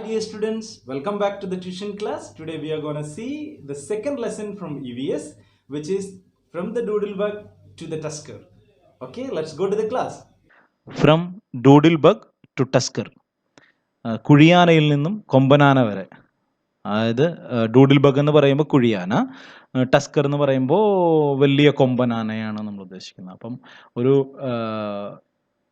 dear students, welcome back to the tuition class. Today we are going to see the second lesson from EVS, which is from the Doodlebug to the Tusker. Okay, let's go to the class. From doodle bug to tusker, കുഴിയാനയിൽ നിന്നും കൊമ്പനാന വരെ. അതായത് doodle bug എന്ന് പറയുമ്പോൾ കുഴിയാന, tusker എന്ന് പറയുമ്പോൾ വലിയ കൊമ്പനാനയാണ് നമ്മൾ ഉദ്ദേശിക്കുന്നത്. അപ്പം ഒരു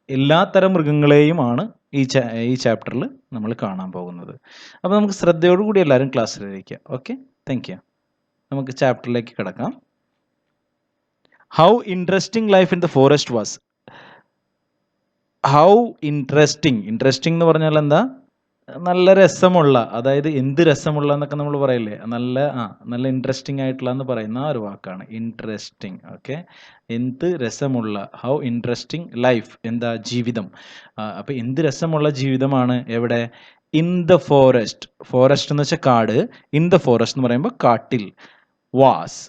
എല്ലാത്തരം മൃഗങ്ങളെയുമാണ് ഈ ചാപ്റ്ററിൽ നമ്മൾ കാണാൻ പോകുന്നത്. അപ്പോൾ നമുക്ക് ശ്രദ്ധയോടുകൂടി എല്ലാവരും ക്ലാസ്സിലിരിക്കുക. Okay, thank you. നമുക്ക് ചാപ്റ്ററിലേക്ക് കിടക്കാം. How interesting life in the forest was. How interesting എന്ന് പറഞ്ഞാൽ എന്താ? നല്ല രസമുള്ള, അതായത് എന്ത് രസമുള്ള എന്നൊക്കെ നമ്മൾ പറയില്ലേ, നല്ല ഇൻട്രസ്റ്റിംഗ് ആയിട്ടുള്ള എന്ന് പറയുന്ന ആ ഒരു വാക്കാണ് ഇൻട്രസ്റ്റിംഗ്. ഓക്കെ, എന്ത് രസമുള്ള, ഹൗ ഇൻട്രസ്റ്റിംഗ് ലൈഫ്, എന്താ ജീവിതം. അപ്പം എന്ത് രസമുള്ള ജീവിതമാണ് എവിടെ? In the forest. ഫോറസ്റ്റ് എന്ന് വെച്ചാൽ കാട്, ഇൻ ദ ഫോറസ്റ്റ് എന്ന് പറയുമ്പോൾ കാട്ടിൽ. വാസ്,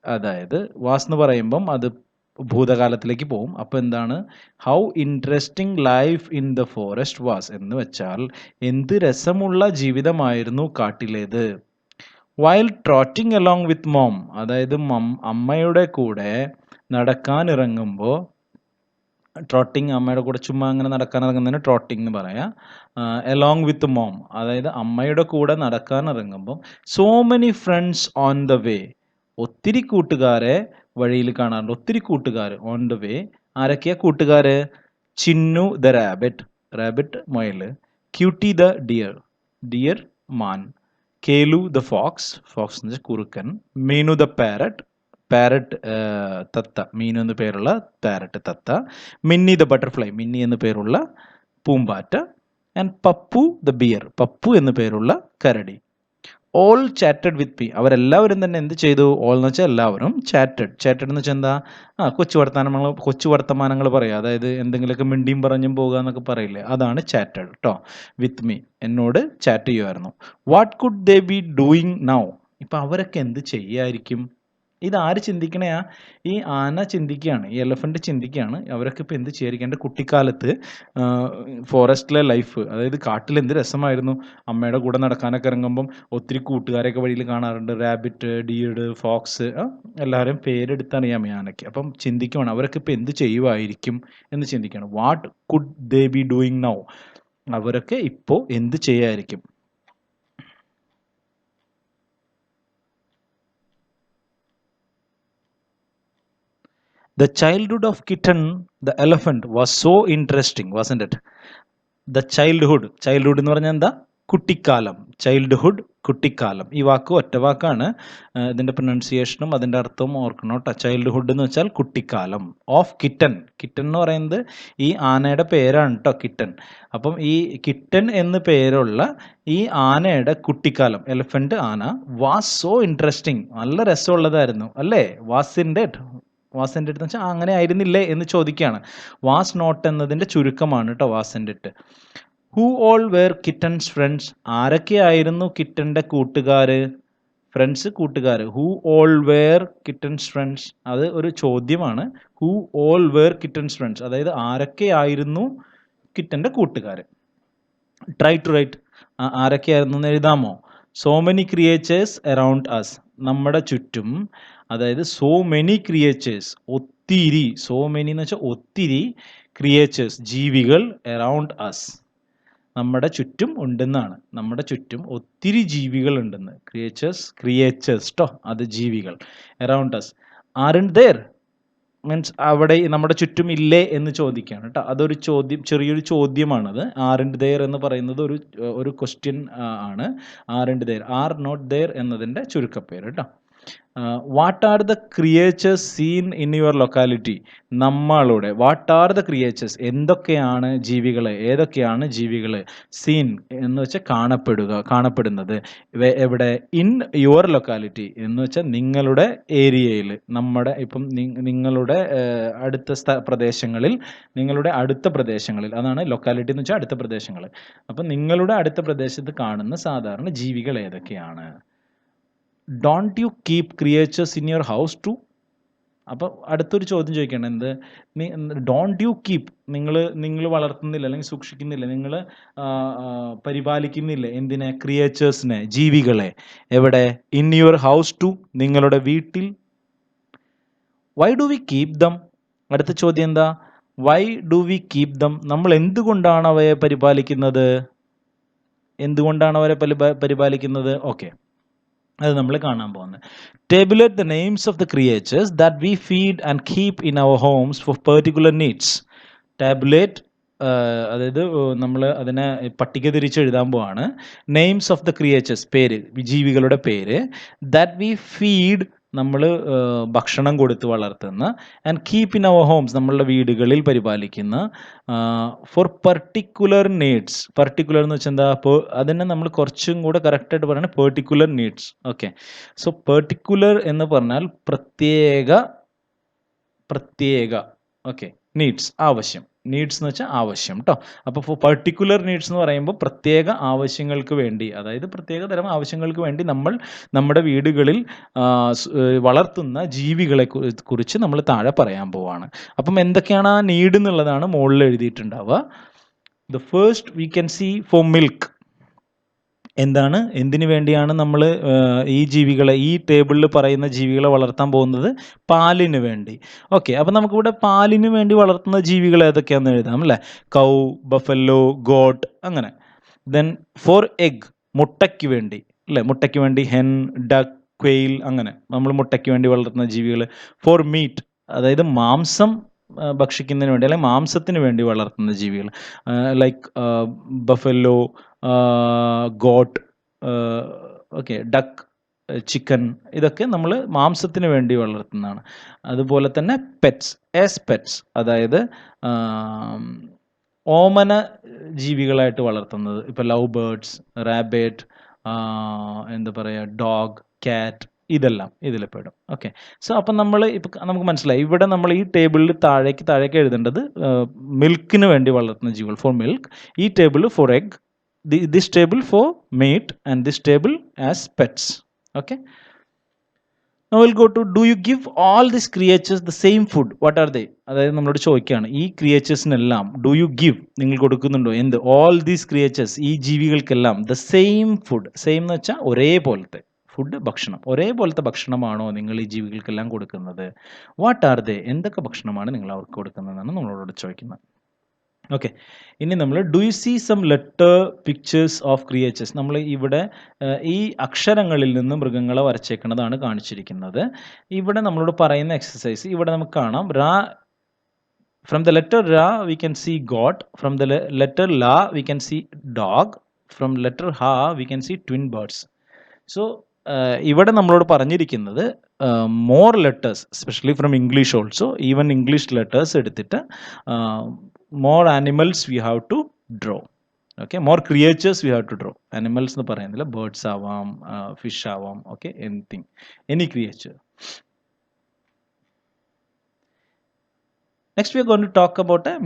അതായത് വാസ് എന്ന് പറയുമ്പം അത് ഭൂതകാലത്തിലേക്ക് പോവും. അപ്പോൾ എന്താണ്? How interesting life in the forest was എന്ന് വെച്ചാൽ എന്ത് രസമുള്ള ജീവിതമായിരുന്നു കാട്ടിലേത്. വൈൽ ട്രോട്ടിങ് അലോങ് വിത്ത് മോം, അതായത് അമ്മയുടെ കൂടെ നടക്കാൻ ഇറങ്ങുമ്പോൾ, ട്രോട്ടിങ് അമ്മയുടെ കൂടെ ചുമ്മാ അങ്ങനെ നടക്കാൻ ഇറങ്ങുന്നതിന് ട്രോട്ടിങ് എന്ന് പറയാം. അലോങ് വിത്ത് മോം, അതായത് അമ്മയുടെ കൂടെ നടക്കാൻ ഇറങ്ങുമ്പോൾ, so many friends on the way, ഒത്തിരി കൂട്ടുകാരെ വഴിയിൽ കാണാറുണ്ട്. ഒത്തിരി കൂട്ടുകാർ ഓൺ ദ വേ. ആരൊക്കെയാ കൂട്ടുകാര്? ചിന്നു ദ റാബിറ്റ്, റാബിറ്റ് മുയൽ. ക്യൂട്ടി ദ ഡിയർ, ഡിയർ മാൻ. കേലു ദ ഫോക്സ്, ഫോക്സ് എന്ന് വെച്ചാൽ കുറുക്കൻ. മീനു ദ പാരറ്റ്, പാരറ്റ് തത്ത, മീനു എന്ന് പേരുള്ള പാരറ്റ് തത്ത. മിന്നി ദ ബട്ടർഫ്ലൈ, മിന്നി എന്ന് പേരുള്ള പൂമ്പാറ്റ. And Pappu the bear, Pappu എന്ന് പേരുള്ള കരടി. ഓൾ ചാറ്റഡ് വിത്ത് മീ, അവരെല്ലാവരും തന്നെ എന്ത് ചെയ്തു? ഓൾ എന്ന് വെച്ചാൽ എല്ലാവരും. ചാറ്റഡ് എന്ന് വെച്ചാൽ എന്താ? കൊച്ചു വർത്തമാനങ്ങൾ പറയുക, അതായത് എന്തെങ്കിലുമൊക്കെ മിണ്ടിയും പറഞ്ഞും പോകുക എന്നൊക്കെ പറയില്ലേ, അതാണ് ചാറ്റഡ് കേട്ടോ. വിത്ത് മീ, എന്നോട് ചാറ്റ് ചെയ്യുമായിരുന്നു. What could they be doing now, ഇപ്പം അവരൊക്കെ എന്ത് ചെയ്യായിരിക്കും? ഇതാര് ചിന്തിക്കണയാ? ഈ ആന ചിന്തിക്കുകയാണ്, ഈ എലഫൻറ്റ് ചിന്തിക്കുകയാണ്, അവരൊക്കെ ഇപ്പം എന്ത് ചെയ്യായിരിക്കും? എൻ്റെ കുട്ടിക്കാലത്ത് ഫോറസ്റ്റിലെ ലൈഫ്, അതായത് കാട്ടിൽ എന്ത് രസമായിരുന്നു. അമ്മയുടെ കൂടെ നടക്കാനൊക്കെ ഇറങ്ങുമ്പം ഒത്തിരി കൂട്ടുകാരെയൊക്കെ വഴിയിൽ കാണാറുണ്ട്. റാബിറ്റ്, ഡിയർ, ഫോക്സ്, എല്ലാവരും പേരെടുത്തറിയാം ആനയ്ക്ക്. അപ്പം ചിന്തിക്കുവാണ് അവരൊക്കെ ഇപ്പം എന്ത് ചെയ്യുമായിരിക്കും എന്ന് ചിന്തിക്കുകയാണ്. What could they be doing now, അവരൊക്കെ ഇപ്പോൾ എന്ത് ചെയ്യായിരിക്കും? The childhood of Kitten the elephant was so interesting, wasn't it? The childhood എന്ന് പറഞ്ഞാൽ എന്താ? കുട്ടിക്കാലം. ചൈൽഡ്ഹുഡ്, കുട്ടിക്കാലം. ഈ വാക്ക് ഒറ്റ വാക്കാണ്. ഇതിൻ്റെ പ്രൊനൗൺസിയേഷനും അതിൻ്റെ അർത്ഥവും ഓർക്കണം കേട്ടോ. ചൈൽഡ്ഹുഡ് എന്ന് വെച്ചാൽ കുട്ടിക്കാലം. ഓഫ് കിറ്റൻ, കിറ്റൻ എന്ന് പറയുന്നത് ഈ ആനയുടെ പേരാണ് കേട്ടോ, കിറ്റൻ. അപ്പം ഈ കിറ്റൻ എന്ന് പേരുള്ള ഈ ആനയുടെ കുട്ടിക്കാലം, എലഫൻറ്റ് ആന, വാസ് സോ ഇൻട്രസ്റ്റിംഗ്, നല്ല രസമുള്ളതായിരുന്നു അല്ലേ? വാസിൻ്റെ അടുത്ത് വെച്ചാൽ അങ്ങനെ ആയിരുന്നില്ലേ എന്ന് ചോദിക്കുകയാണ്. വാസ് നോട്ട് എന്നതിൻ്റെ ചുരുക്കമാണ് കേട്ടോ വാസിൻ്റെ ഇട്ട്. Who all were kitten's friends, ആരൊക്കെയായിരുന്നു കിറ്റൻ്റെ കൂട്ടുകാർ? ഫ്രണ്ട്സ്, കൂട്ടുകാർ. Who all were kitten's friends, അത് ഒരു ചോദ്യമാണ്. Who all were kitten's friends, അതായത് ആരൊക്കെയായിരുന്നു കിറ്റൻ്റെ കൂട്ടുകാർ. ട്രൈ ടു റൈറ്റ്, ആരൊക്കെയായിരുന്നു എന്ന് എഴുതാമോ? So many creatures around us, നമ്മുടെ ചുറ്റും. അതായത് സോ മെനി ക്രിയേച്ചേഴ്സ്, ഒത്തിരി. സോ മെനി എന്ന് വെച്ചാൽ ഒത്തിരി. ക്രിയേച്ചേഴ്സ്, ജീവികൾ. അറൗണ്ട് അസ്, നമ്മുടെ ചുറ്റും ഉണ്ടെന്നാണ്. നമ്മുടെ ചുറ്റും ഒത്തിരി ജീവികൾ ഉണ്ടെന്ന്. ക്രിയേച്ചേഴ്സ് ട്ടോ, അത് ജീവികൾ. Around us. Around there means അവിടെ നമ്മുടെ ചുറ്റും ഇല്ലേ എന്ന് ചോദിക്കുകയാണ് കേട്ടോ. അതൊരു ചോദ്യം, ചെറിയൊരു ചോദ്യമാണത്. ആരണ്ട് ദേർ എന്ന് പറയുന്നത് ഒരു ക്വസ്റ്റ്യൻ ആണ്. ആരണ്ട് ദേർ, ആർ നോട്ട് ദേർ എന്നതിൻ്റെ ചുരുക്കപ്പേര് കേട്ടോ. What are the creatures scene in your locality, നമ്മളുടെ. വാട്ട് ആർ ദ ക്രിയേച്ചേഴ്സ്, എന്തൊക്കെയാണ് ജീവികൾ, ഏതൊക്കെയാണ് ജീവികൾ. സീൻ എന്ന് വെച്ചാൽ കാണപ്പെടുന്നത്. എവിടെ? ഇൻ യുവർ ലൊക്കാലിറ്റി എന്ന് വെച്ചാൽ നിങ്ങളുടെ ഏരിയയിൽ, നമ്മുടെ ഇപ്പം നിങ്ങളുടെ പ്രദേശങ്ങളിൽ, നിങ്ങളുടെ അടുത്ത പ്രദേശങ്ങളിൽ. അതാണ് ലൊക്കാലിറ്റി എന്ന് വെച്ചാൽ അടുത്ത പ്രദേശങ്ങൾ. അപ്പം നിങ്ങളുടെ അടുത്ത പ്രദേശത്ത് കാണുന്ന സാധാരണ ജീവികൾ ഏതൊക്കെയാണ്? Don't you keep creatures in your house too, അപ്പോൾ അടുത്തൊരു ചോദ്യം ചോദിക്കണം, എന്ത്, ഡോണ്ട് യു കീപ്പ്, നിങ്ങൾ വളർത്തുന്നില്ല അല്ലെങ്കിൽ സൂക്ഷിക്കുന്നില്ല, നിങ്ങൾ പരിപാലിക്കുന്നില്ല എന്തിനെ, ക്രിയേച്ചേഴ്സിനെ, ജീവികളെ, എവിടെ, ഇൻ യുവർ ഹൗസ് ടു, നിങ്ങളുടെ വീട്ടിൽ. Why do we keep them? അടുത്ത ചോദ്യം എന്താ, why do we keep them, നമ്മൾ എന്തുകൊണ്ടാണ് അവയെ പരിപാലിക്കുന്നത്, എന്തുകൊണ്ടാണ് അവരെ പരിപാലിക്കുന്നത്? ഓക്കെ, അത് നമ്മൾ കാണാൻ പോകുന്നത്. Tabulate the names of the creatures that we feed and keep in our homes for particular needs. Tabulate, അതായത് നമ്മൾ അതിനെ പട്ടിക തിരിച്ച് എഴുതാൻ പോവാണ്. നെയിംസ് ഓഫ് ദ ക്രിയേച്ചേഴ്സ്, പേര്, ജീവികളുടെ പേര്. ദാറ്റ് വി ഫീഡ്, നമ്മൾ ഭക്ഷണം കൊടുത്ത് വളർത്തുന്ന. And keep in our homes, നമ്മളുടെ വീടുകളിൽ പരിപാലിക്കുന്ന. ഫോർ പർട്ടിക്കുലർ നീഡ്സ്, പർട്ടിക്കുലർ എന്ന് വെച്ചാൽ എന്താ, അതിനെ നമ്മൾ കുറച്ചും കൂടെ കറക്റ്റായിട്ട് പറയുന്നത് particular needs. Okay, so particular എന്ന് പറഞ്ഞാൽ പ്രത്യേക, ഓക്കെ, നീഡ്സ്, ആവശ്യം. നീഡ്സ് എന്ന് വെച്ചാൽ ആവശ്യം കേട്ടോ. അപ്പോൾ ഫോർ പർട്ടിക്കുലർ നീഡ്സ് എന്ന് പറയുമ്പോൾ പ്രത്യേക ആവശ്യങ്ങൾക്ക് വേണ്ടി, അതായത് പ്രത്യേക തരം ആവശ്യങ്ങൾക്ക് വേണ്ടി നമ്മൾ നമ്മുടെ വീടുകളിൽ വളർത്തുന്ന ജീവികളെ കുറിച്ച് നമ്മൾ താഴെ പറയാൻ പോവാണ്. അപ്പം എന്തൊക്കെയാണ് ആ നീഡ് എന്നുള്ളതാണ് മുകളിൽ എഴുതിയിട്ടുണ്ടാവുക. The first we can see for milk. എന്താണ്, എന്തിനു വേണ്ടിയാണ് നമ്മൾ ഈ ജീവികളെ, ഈ ടേബിളിൽ പറയുന്ന ജീവികളെ വളർത്താൻ പോകുന്നത്? പാലിന് വേണ്ടി. ഓക്കെ, അപ്പം നമുക്കിവിടെ പാലിന് വേണ്ടി വളർത്തുന്ന ജീവികൾ ഏതൊക്കെയാണെന്ന് എഴുതാം അല്ലേ. കൗ, ബഫല്ലോ, ഗോട്ട്, അങ്ങനെ. ദെൻ ഫോർ എഗ്, മുട്ടയ്ക്ക് വേണ്ടി അല്ലേ, മുട്ടയ്ക്ക് വേണ്ടി ഹെൻ, ഡക്ക്, ക്വെയിൽ, അങ്ങനെ നമ്മൾ മുട്ടയ്ക്ക് വേണ്ടി വളർത്തുന്ന ജീവികൾ. ഫോർ മീറ്റ്, അതായത് മാംസം ഭക്ഷിക്കുന്നതിന് വേണ്ടി അല്ലെങ്കിൽ മാംസത്തിന് വേണ്ടി വളർത്തുന്ന ജീവികൾ, like buffalo, got, okay, duck, chicken, ഇതൊക്കെ നമ്മൾ മാംസത്തിന് വേണ്ടി വളർത്തുന്നതാണ്. അതുപോലെ തന്നെ പെറ്റ്സ്, പെറ്റ്സ്, അതായത് ഓമന ജീവികളായിട്ട് വളർത്തുന്നത്. ഇപ്പോൾ ലവ് ബേർഡ്സ്, റാബിറ്റ്, എന്താ പറയുക, ഡോഗ്, ക്യാറ്റ്, ഇതെല്ലാം ഇതിൽ പെടും. ഓക്കെ, സോ അപ്പം നമ്മൾ ഇപ്പം നമുക്ക് മനസ്സിലായി, ഇവിടെ നമ്മൾ ഈ ടേബിളിൽ താഴേക്ക് എഴുതേണ്ടത് മിൽക്കിന് വേണ്ടി വളർത്തുന്ന ജീവികൾ, ഫോർ മിൽക്ക്. ഈ table for egg, this table for meat, and this table as pets. Okay, now we'll go to, do you give all these creatures the same food? What are they? അതായത് നമ്മളോട് ചോദിക്കുകയാണ്, ഈ ക്രിയേച്ചേഴ്സിനെല്ലാം do you give, നിങ്ങൾ കൊടുക്കുന്നുണ്ടോ, എന്ത്, all these creatures, ഈ ജീവികൾക്കെല്ലാം the same food. Same എന്ന് വെച്ചാൽ ഒരേപോലത്തെ ഫുഡ്, ഭക്ഷണം, ഒരേപോലത്തെ ഭക്ഷണമാണോ നിങ്ങൾ ഈ ജീവികൾക്കെല്ലാം കൊടുക്കുന്നത്? വാട്ട് ആർ ദേ, എന്തൊക്കെ ഭക്ഷണമാണ് നിങ്ങൾ അവർക്ക് കൊടുക്കുന്നതെന്നാണ് നമ്മളോട് ചോദിക്കുന്നത്. ഓക്കെ, ഇനി നമ്മൾ do you see some letter pictures of creatures. നമ്മൾ ഇവിടെ ഈ അക്ഷരങ്ങളിൽ നിന്ന് മൃഗങ്ങളെ വരച്ചേക്കുന്നതാണ് കാണിച്ചിരിക്കുന്നത്. ഇവിടെ നമ്മളോട് പറയുന്ന എക്സസൈസ് ഇവിടെ നമുക്ക് കാണാം. ഫ്രം ദ ലെറ്റർ ര we can see goat, from the letter ല we can see dog, from letter ഹ we can see twin birds. So ഇവിടെ നമ്മളോട് പറഞ്ഞിരിക്കുന്നത് more letters, especially from English also, even English letters എടുത്തിട്ട് more animals we have to draw. Okay, more creatures we have to draw. Animals എന്ന് പറയുന്നില്ല, birds ആവാം, fish ആവാം, okay, anything, any creature. Next we are going to talk about a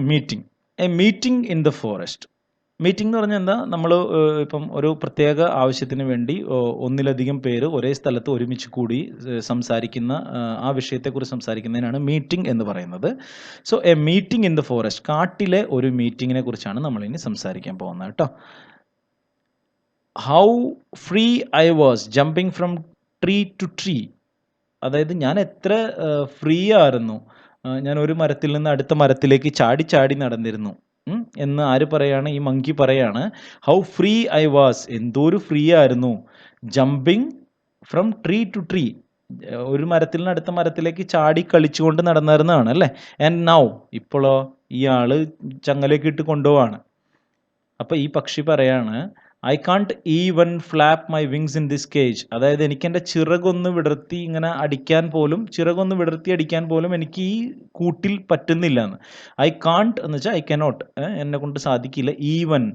meeting in the forest. Meeting എന്ന് പറഞ്ഞാൽ എന്താ, നമ്മൾ ഇപ്പം ഒരു പ്രത്യേക ആവശ്യത്തിന് വേണ്ടി ഒന്നിലധികം പേര് ഒരേ സ്ഥലത്ത് ഒരുമിച്ച് കൂടി സംസാരിക്കുന്ന, ആ വിഷയത്തെക്കുറിച്ച് സംസാരിക്കുന്നതിനാണ് മീറ്റിംഗ് എന്ന് പറയുന്നത്. So a meeting in the forest, കാട്ടിലെ ഒരു മീറ്റിങ്ങിനെ കുറിച്ചാണ് നമ്മൾ ഇനി സംസാരിക്കാൻ പോകുന്നത് കേട്ടോ. How free I was jumping from tree to tree, അതായത് ഞാൻ എത്ര ഫ്രീ ആയിരുന്നു, ഞാൻ ഒരു മരത്തിൽ നിന്ന് അടുത്ത മരത്തിലേക്ക് ചാടി നടന്നിരുന്നു എന്ന് ആര് പറയാണ്? ഈ മങ്കി പറയാണ്. ഹൗ ഫ്രീ ഐ വാസ്, എന്തോരു ഫ്രീ ആയിരുന്നു. Jumping from tree to tree, ഒരു മരത്തിൽ നിന്ന് അടുത്ത മരത്തിലേക്ക് ചാടി കളിച്ചുകൊണ്ട് നടന്നിരുന്നതാണ് അല്ലേ. ആൻഡ് നൗ, ഇപ്പോഴോ, ഇയാള് ചങ്ങലേക്ക് ഇട്ട് കൊണ്ടുപോവാണ്. അപ്പം ഈ പക്ഷി പറയാണ്, I can't even flap my wings in this cage, അതായത് എനിക്ക് എൻ്റെ ചിറകൊന്ന് വിടർത്തി അടിക്കാൻ പോലും എനിക്ക് ഈ കൂട്ടിൽ പറ്റുന്നില്ല എന്ന്. ഐ കാൺട്ട് എന്ന് വെച്ചാൽ ഐ കനോട്ട്, എന്നെ കൊണ്ട് സാധിക്കില്ല. ഈവൻ,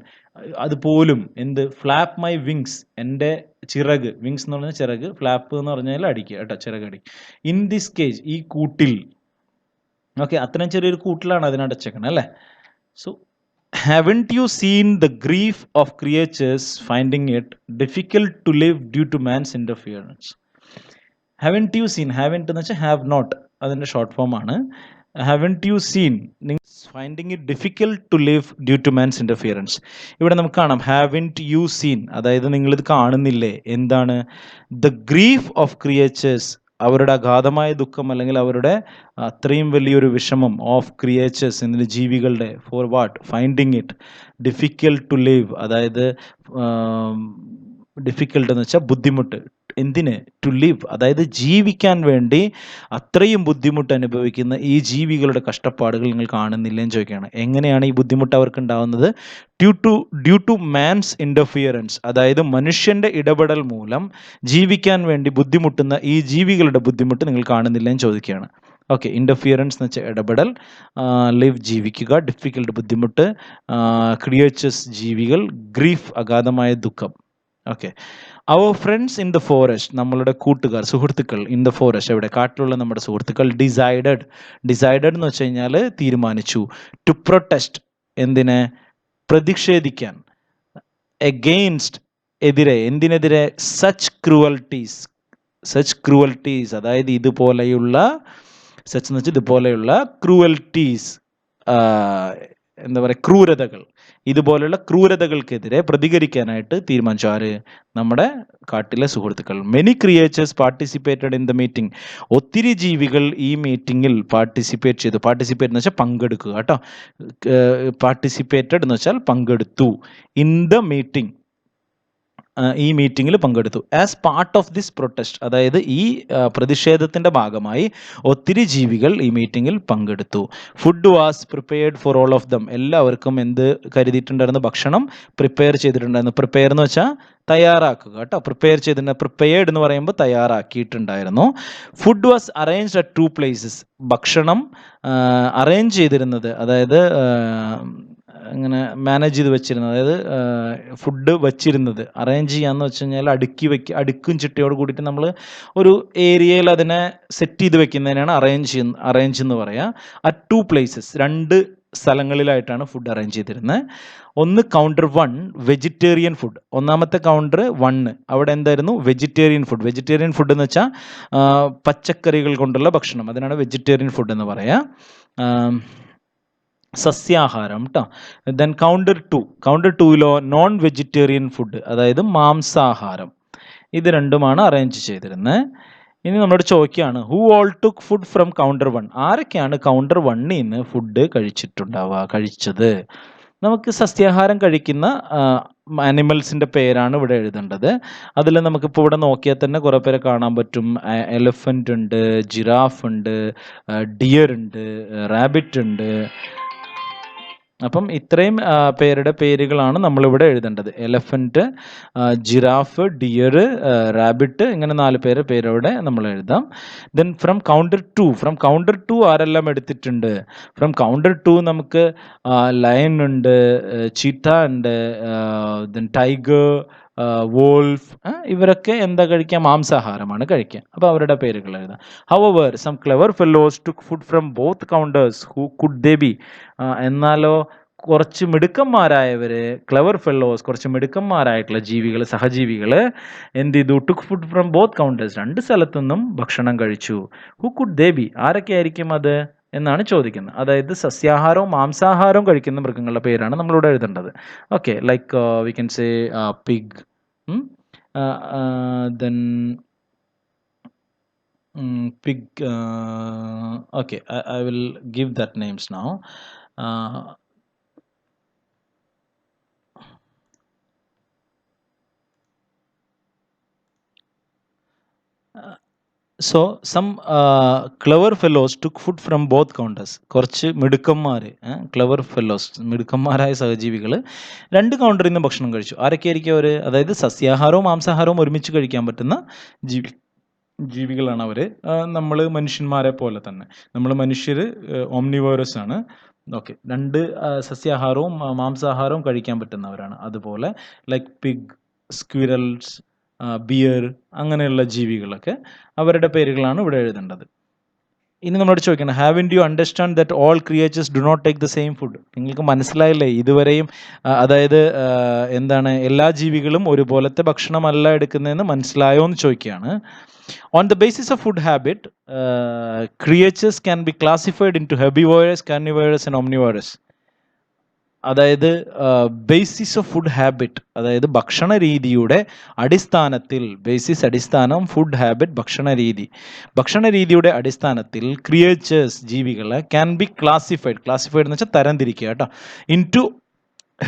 അതുപോലും, എന്ത്, ഫ്ലാപ്പ് മൈ വിങ്സ്, എൻ്റെ ചിറക്, വിങ്സ് എന്ന് പറഞ്ഞാൽ ചിറക്, ഫ്ലാപ്പ് എന്ന് പറഞ്ഞാൽ അടിക്കുക കേട്ടോ, ചിറകടി. ഇൻ ദിസ് കേജ്, ഈ കൂട്ടിൽ. ഓക്കെ, അത്രയും ചെറിയൊരു കൂട്ടിലാണ് അതിനടച്ചേക്കണം അല്ലേ. So haven't you seen the grief of creatures finding it difficult to live due to man's interference? haven't you seen, haven't എന്ന് വെച്ചാൽ have not, അതിൻ്റെ ഷോർട്ട് ഫോമാണ്. Haven't you seen, finding it difficult to live due to man's interference. ഇവിടെ നമുക്ക് കാണാം haven't you seen, അതായത് നിങ്ങളിത് കാണുന്നില്ലേ. എന്താണ്? ദ ഗ്രീഫ് ഓഫ് ക്രിയേച്ചേഴ്സ്, അവരുടെ അഗാധമായ ദുഃഖം അല്ലെങ്കിൽ അവരുടെ അത്രയും വലിയൊരു വിഷമം ഓഫ് ക്രിയേച്ചേഴ്സ്, എന്തിന്? ജീവികളുടെ. For what? Finding it difficult to live, അതായത് ഡിഫിക്കൽട്ട് എന്ന് വെച്ചാൽ ബുദ്ധിമുട്ട്. എന്തിന്? ടു ലിവ്, അതായത് ജീവിക്കാൻ വേണ്ടി അത്രയും ബുദ്ധിമുട്ട് അനുഭവിക്കുന്ന ഈ ജീവികളുടെ കഷ്ടപ്പാടുകൾ നിങ്ങൾ കാണുന്നില്ലെന്ന് ചോദിക്കുകയാണ്. എങ്ങനെയാണ് ഈ ബുദ്ധിമുട്ട് അവർക്ക് ഉണ്ടാവുന്നത്? ഡ്യൂ ടു മാൻസ് ഇൻ്റർഫിയറൻസ്, അതായത് മനുഷ്യൻ്റെ ഇടപെടൽ മൂലം ജീവിക്കാൻ വേണ്ടി ബുദ്ധിമുട്ടുന്ന ഈ ജീവികളുടെ ബുദ്ധിമുട്ട് നിങ്ങൾ കാണുന്നില്ലെന്ന് ചോദിക്കുകയാണ്. ഓക്കെ, ഇൻ്റർഫിയറൻസ് എന്ന് വെച്ചാൽ ഇടപെടൽ, ലിവ് ജീവിക്കുക, ഡിഫിക്കൽട്ട് ബുദ്ധിമുട്ട്, ക്രിയേച്ചേഴ്സ് ജീവികൾ, ഗ്രീഫ് അഗാധമായ ദുഃഖം. ഓക്കെ, അവർ ഫ്രണ്ട്സ് ഇൻ ദ ഫോറസ്റ്റ്, നമ്മളുടെ കൂട്ടുകാർ, സുഹൃത്തുക്കൾ, ഇൻ ദ ഫോറസ്റ്റ്, എവിടെ? കാട്ടിലുള്ള നമ്മുടെ സുഹൃത്തുക്കൾ. ഡിസൈഡഡ് എന്ന് വെച്ച് കഴിഞ്ഞാൽ തീരുമാനിച്ചു. ടു പ്രൊട്ടസ്റ്റ്, എന്തിനെ? പ്രതിഷേധിക്കാൻ. എഗെയിൻസ്റ്റ്, എതിരെ. എന്തിനെതിരെ? സച്ച് ക്രൂവൽറ്റീസ്, അതായത് ഇതുപോലെയുള്ള, സച്ച് എന്ന് വെച്ചാൽ ഇതുപോലെയുള്ള, ക്രൂവൽറ്റീസ് എന്താ പറയുക, ക്രൂരതകൾ, ഇതുപോലെയുള്ള ക്രൂരതകൾക്കെതിരെ പ്രതികരിക്കാനായിട്ട് തീരുമാനിച്ചു. ആര്? നമ്മുടെ കാട്ടിലെ സുഹൃത്തുക്കൾ. Many creatures participated in the meeting, ഒത്തിരി ജീവികൾ ഈ മീറ്റിങ്ങിൽ പാർട്ടിസിപ്പേറ്റ് ചെയ്തു. പാർട്ടിസിപ്പേറ്റ് എന്ന് വെച്ചാൽ പങ്കെടുക്കുക കേട്ടോ. പാർട്ടിസിപ്പേറ്റഡ് എന്ന് വെച്ചാൽ പങ്കെടുത്തു. ഇൻ ദ മീറ്റിംഗ്, ഈ മീറ്റിങ്ങിൽ പങ്കെടുത്തു. As part of this protest, അതായത് ഈ പ്രതിഷേധത്തിൻ്റെ ഭാഗമായി ഒത്തിരി ജീവികൾ ഈ മീറ്റിങ്ങിൽ പങ്കെടുത്തു. Food was prepared for all of them, എല്ലാവർക്കും എന്ത് കരുതിയിട്ടുണ്ടായിരുന്നു? ഭക്ഷണം പ്രിപ്പയർ ചെയ്തിട്ടുണ്ടായിരുന്നു. പ്രിപ്പയർ എന്ന് വെച്ചാൽ തയ്യാറാക്കുക കേട്ടോ. പ്രിപ്പയർ ചെയ്തിട്ടുണ്ട്. പ്രിപ്പയർഡ് എന്ന് പറയുമ്പോൾ തയ്യാറാക്കിയിട്ടുണ്ടായിരുന്നു. Food was arranged at 2 places, ഭക്ഷണം അറേഞ്ച് ചെയ്തിരുന്നത്, അതായത് ഇങ്ങനെ മാനേജ് ചെയ്ത് വെച്ചിരുന്നത്, അതായത് ഫുഡ് വച്ചിരുന്നത്. അറേഞ്ച് ചെയ്യാന്ന് വെച്ച് കഴിഞ്ഞാൽ അടുക്കും ചിട്ടയോട് കൂടിയിട്ട് നമ്മൾ ഒരു ഏരിയയിൽ അതിനെ സെറ്റ് ചെയ്ത് വെക്കുന്നതിനാണ് അറേഞ്ച് എന്ന് പറയുക. അറ്റ് 2 places, 2 സ്ഥലങ്ങളിലായിട്ടാണ് ഫുഡ് അറേഞ്ച് ചെയ്തിരുന്നത്. ഒന്ന് കൗണ്ടർ 1 വെജിറ്റേറിയൻ ഫുഡ്, ഒന്നാമത്തെ കൗണ്ടർ 1 അവിടെ എന്തായിരുന്നു? Vegetarian food. വെജിറ്റേറിയൻ ഫുഡ് എന്ന് വെച്ചാൽ പച്ചക്കറികൾ കൊണ്ടുള്ള ഭക്ഷണം, അതിനാണ് വെജിറ്റേറിയൻ ഫുഡ് എന്ന് പറയുക. സസ്യാഹാരം കേട്ടോ. Then counter 2 non vegetarian food, അതായത് മാംസാഹാരം. ഇത് രണ്ടുമാണ് അറേഞ്ച് ചെയ്തിരുന്നത്. ഇനി നമ്മളോട് ചോദിക്കുകയാണ്, who all took food from counter 1, ആരൊക്കെയാണ് കൗണ്ടർ 1ൽ നിന്ന് ഫുഡ് കഴിച്ചത്? നമുക്ക് സസ്യാഹാരം കഴിക്കുന്ന ആനിമൽസിൻ്റെ പേരാണ് ഇവിടെ എഴുതേണ്ടത്. അതിൽ നമുക്കിപ്പോൾ ഇവിടെ നോക്കിയാൽ തന്നെ കുറേ പേരെ കാണാൻ പറ്റും. എലഫൻ്റ് ഉണ്ട്, ജിറാഫ് ഉണ്ട്, ഡിയർ ഉണ്ട്, റാബിറ്റ് ഉണ്ട്. അപ്പം ഇത്രയും പേരുടെ പേരുകളാണ് നമ്മളിവിടെ എഴുതേണ്ടത്. എലഫൻറ്റ്, ജിറാഫ്, ഡിയർ, റാബിറ്റ്, ഇങ്ങനെ 4 പേരവിടെ നമ്മൾ എഴുതാം. ദെൻ ഫ്രം കൗണ്ടർ 2 ആരെല്ലാം എടുത്തിട്ടുണ്ട്? ഫ്രം കൗണ്ടർ 2 നമുക്ക് ലയൺ ഉണ്ട്, ചീറ്റ ഉണ്ട്, ദെൻ ടൈഗർ, വോൾഫ്, ഇവരൊക്കെ എന്താ കഴിക്കുക? മാംസാഹാരമാണ് കഴിക്കുക. അപ്പോൾ അവരുടെ പേരുകൾ എഴുതാം. However some clever fellows took food from both counters, who could they be? എന്നാലോ കുറച്ച് മിടുക്കന്മാരായവർ, ക്ലെവർ ഫെല്ലോസ്, കുറച്ച് മിടുക്കന്മാരായിട്ടുള്ള ജീവികൾ, സഹജീവികൾ എന്ത് ചെയ്തു? Took food from both counters, 2 സ്ഥലത്തുനിന്നും ഭക്ഷണം കഴിച്ചു. Who could they B? ആരൊക്കെ ആയിരിക്കും അത് എന്നാണ് ചോദിക്കുന്നത്. അതായത് സസ്യാഹാരവും മാംസാഹാരവും കഴിക്കുന്ന മൃഗങ്ങളുടെ പേരാണ് നമ്മളിവിടെ എഴുതേണ്ടത്. Okay, like we can say pig, then pig, okay, I will give that names now. So some clever fellows took food from both counters, കുറച്ച് മിടുക്കന്മാർ, ക്ലെവർ ഫെലോസ്, മിടുക്കന്മാരായ സഹജീവികൾ 2 കൗണ്ടറിൽ നിന്ന് ഭക്ഷണം കഴിച്ചു. ആരൊക്കെയായിരിക്കും അവർ? അതായത് സസ്യാഹാരവും മാംസാഹാരവും ഒരുമിച്ച് കഴിക്കാൻ പറ്റുന്ന ജീവികളാണ് അവർ. നമ്മൾ മനുഷ്യന്മാരെ പോലെ തന്നെ, നമ്മൾ മനുഷ്യർ ഓംനിവോറസ് ആണ്. ഓക്കെ, 2 സസ്യാഹാരവും മാംസാഹാരവും കഴിക്കാൻ പറ്റുന്നവരാണ്. അതുപോലെ ലൈക്ക് പിഗ്, ബിയർ, അങ്ങനെയുള്ള ജീവികളൊക്കെ അവരുടെ പേരുകളാണ് ഇവിടെ എഴുതേണ്ടത്. ഇനി നമ്മളോട് ചോദിക്കണം, have you understand that all creatures do not take the same food? നിങ്ങൾക്ക് മനസ്സിലായില്ലേ ഇതുവരെയും? അതായത് എന്താണ്, എല്ലാ ജീവികളും ഒരുപോലത്തെ ഭക്ഷണമല്ല എടുക്കുന്നതെന്ന് മനസ്സിലായോ എന്ന് ചോദിക്കുകയാണ്. On the basis of food habit, creatures can be classified into herbivorous, carnivorous and omnivorous. അതായത് ബേസിസ് ഓഫ് ഫുഡ് ഹാബിറ്റ്, അതായത് ഭക്ഷണ രീതിയുടെ അടിസ്ഥാനത്തിൽ, ബേസിസ് അടിസ്ഥാനം, ഫുഡ് ഹാബിറ്റ് ഭക്ഷണ രീതിയുടെ അടിസ്ഥാനത്തിൽ ക്രിയേച്ചേഴ്സ് ജീവികളെ ക്യാൻ ബി ക്ലാസിഫൈഡ് എന്ന് വെച്ചാൽ തരംതിരിക്കുക കേട്ടോ, ഇൻ ടു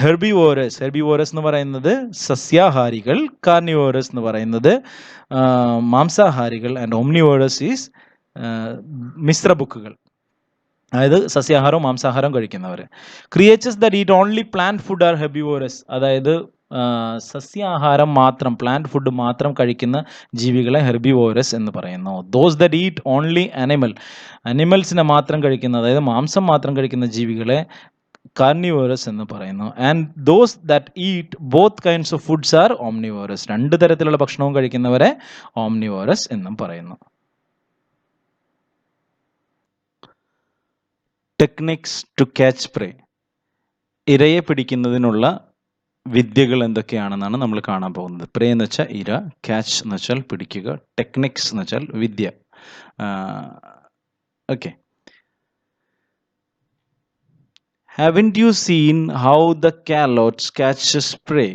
ഹെർബിവോറസ് എന്ന് പറയുന്നത് സസ്യാഹാരികൾ, കാർണിവോറസ് എന്ന് പറയുന്നത് മാംസാഹാരികൾ, ആൻഡ് ഓംനിവോറസ് ഈസ് മിശ്രബുക്കുകൾ, അതായത് സസ്യാഹാരവും മാംസാഹാരവും കഴിക്കുന്നവർ. Creatures that eat only plant food are herbivorous, അതായത് സസ്യാഹാരം മാത്രം, പ്ലാന്റ് ഫുഡ് മാത്രം കഴിക്കുന്ന ജീവികളെ ഹെർബിവോറസ് എന്ന് പറയുന്നു. ദോസ് ദാറ്റ് ഈറ്റ് ഓൺലി അനിമൽസിനെ മാത്രം കഴിക്കുന്ന, അതായത് മാംസം മാത്രം കഴിക്കുന്ന ജീവികളെ കാർണിവോറസ് എന്ന് പറയുന്നു. And those that eat both kinds of foods are omnivorous, രണ്ട് തരത്തിലുള്ള ഭക്ഷണവും കഴിക്കുന്നവരെ ഓംനിവോറസ് എന്നും പറയുന്നു. ടെക്നിക്സ് ടു ക്യാച്ച് പ്രേ, ഇരയെ പിടിക്കുന്നതിനുള്ള വിദ്യകൾ എന്തൊക്കെയാണെന്നാണ് നമ്മൾ കാണാൻ പോകുന്നത്. പ്രേ എന്ന് വെച്ചാൽ ഇര, ക്യാച്ച് എന്ന് വെച്ചാൽ പിടിക്കുക, ടെക്നിക്സ് എന്ന് വെച്ചാൽ വിദ്യ. Okay, haven't you seen how the calotes catches prey?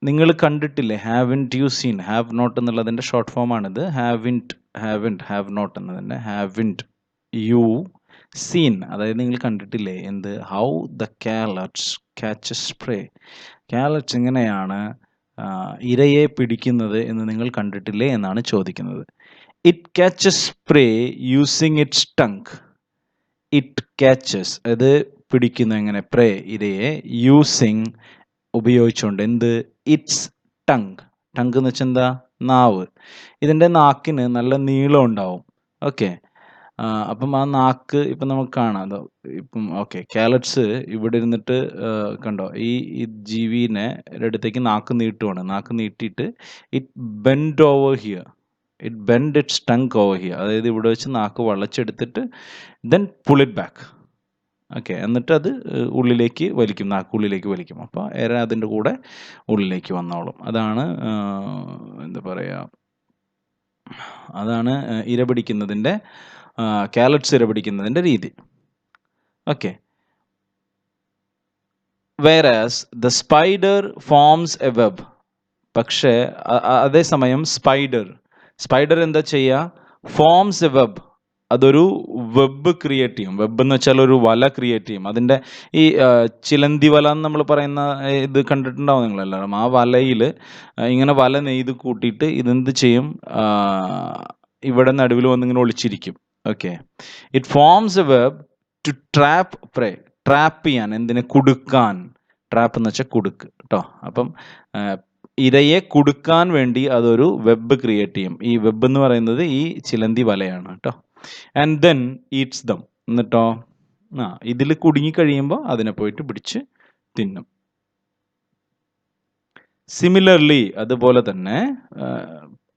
നിങ്ങൾ കണ്ടിട്ടില്ലേ? Haven't you seen, have not എന്നുള്ളതിൻ്റെ ഷോർട്ട് ഫോമാണിത്. ഹാവ് നോട്ട് എന്നതിൻ്റെ ഹാവൻറ്റ് യു സീൻ, അതായത് നിങ്ങൾ കണ്ടിട്ടില്ലേ എന്ത്? How the calotes catches prey, calotes എങ്ങനെയാണ് ഇരയെ പിടിക്കുന്നത് എന്ന് നിങ്ങൾ കണ്ടിട്ടില്ലേ എന്നാണ് ചോദിക്കുന്നത്. It catches prey using its tongue. It catches, അത് പിടിക്കുന്നു എങ്ങനെ? പ്രേ, ഇരയെ, യൂസിങ് ഉപയോഗിച്ചുകൊണ്ട്, എന്ത്? ഇറ്റ്സ് ടങ് എന്ന് വെച്ചാൽ എന്താ? നാവ്. ഇതിൻ്റെ നാക്കിന് നല്ല നീളം ഉണ്ടാവും. ഓക്കെ, അപ്പം ആ നാക്ക് ഇപ്പം നമുക്ക് കാണാം. ഇപ്പം ഓക്കെ, കാലറ്റ്സ് ഇവിടെ ഇരുന്നിട്ട് കണ്ടോ, ഈ ജീവിനെ അടുത്തേക്ക് നാക്ക് നീട്ടുവാണ്. നാക്ക് നീട്ടിയിട്ട് it bend over here, it bend its tongue over here, അതായത് ഇവിടെ വെച്ച് നാക്ക് വളച്ചെടുത്തിട്ട് then pull it back. Okay, എന്നിട്ട് അത് ഉള്ളിലേക്ക് വലിക്കും, നാക്കുള്ളിലേക്ക് വലിക്കും. അപ്പോൾ എര അതിൻ്റെ കൂടെ ഉള്ളിലേക്ക് വന്നോളും. അതാണ് എന്താ പറയുക, അതാണ് ഇര പിടിക്കുന്നതിൻ്റെ, കാലറ്റ്സ് ഇര പിടിക്കുന്നതിൻ്റെ രീതി. Okay, വേറാസ് the spider forms a web. പക്ഷേ അതേസമയം സ്പൈഡർ എന്താ ചെയ്യുക? ഫോംസ് എ വെബ്, അതൊരു വെബ് ക്രിയേറ്റ് ചെയ്യും. വെബ് എന്ന് വെച്ചാൽ ഒരു വല ക്രിയേറ്റ് ചെയ്യും. അതിൻ്റെ ഈ ചിലന്തി വല എന്ന് നമ്മൾ പറയുന്ന ഇത് കണ്ടിട്ടുണ്ടാവും നിങ്ങളെല്ലാവരും. ആ വലയിൽ ഇങ്ങനെ വല നെയ്ത് കൂട്ടിയിട്ട് ഇതെന്ത് ചെയ്യും? ഇവിടെ നടുവിൽ വന്നിങ്ങനെ ഒളിച്ചിരിക്കും. Okay, it forms a web to trap prey, trap ചെയ്യാൻ, എന്തിനെ? കുടുക്കാൻ. ട്രാപ്പ് എന്ന് വെച്ചാൽ കുടുക്ക് കേട്ടോ. അപ്പം ഇരയെ കുടുക്കാൻ വേണ്ടി അതൊരു വെബ് ക്രിയേറ്റ് ചെയ്യും. ഈ വെബ് എന്ന് പറയുന്നത് ഈ ചിലന്തി വലയാണ് കേട്ടോ. ആൻഡ് ദെൻ ഈറ്റ്സ് ദം, എന്നിട്ടോ ഇതിൽ കുടുങ്ങി കഴിയുമ്പോൾ അതിനെ പോയിട്ട് പിടിച്ച് തിന്നും. സിമിലർലി, അതുപോലെ തന്നെ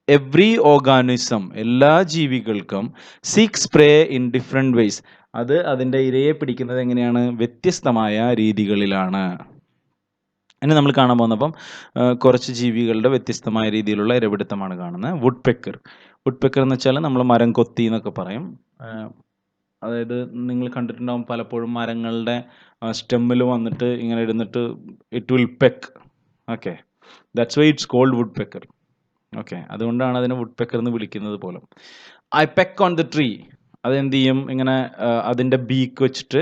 എവ്രി ഓർഗാനിസം, എല്ലാ ജീവികൾക്കും seeks prey in different ways, അത് അതിൻ്റെ ഇരയെ പിടിക്കുന്നത് എങ്ങനെയാണ്? വ്യത്യസ്തമായ രീതികളിലാണ്. ഇനി നമ്മൾ കാണാൻ പോകുന്നപ്പം കുറച്ച് ജീവികളുടെ വ്യത്യസ്തമായ രീതിയിലുള്ള ഇരപിടുത്തമാണ് കാണുന്നത്. വുഡ് പെക്കർ എന്ന് വെച്ചാൽ നമ്മൾ മരം കൊത്തി എന്നൊക്കെ പറയും. അതായത് നിങ്ങൾ കണ്ടിട്ടുണ്ടാവും പലപ്പോഴും മരങ്ങളുടെ സ്റ്റെമ്മിൽ വന്നിട്ട് ഇങ്ങനെ ഇരുന്നിട്ട് it will peck. Okay, that's why it's called woodpecker. Okay, അതുകൊണ്ടാണ് അതിനെ വുഡ് പെക്കർ എന്ന് വിളിക്കുന്നത് പോലും. I peck on the tree, അതെന്ത് ചെയ്യും? ഇങ്ങനെ അതിൻ്റെ ബീക്ക് വെച്ചിട്ട്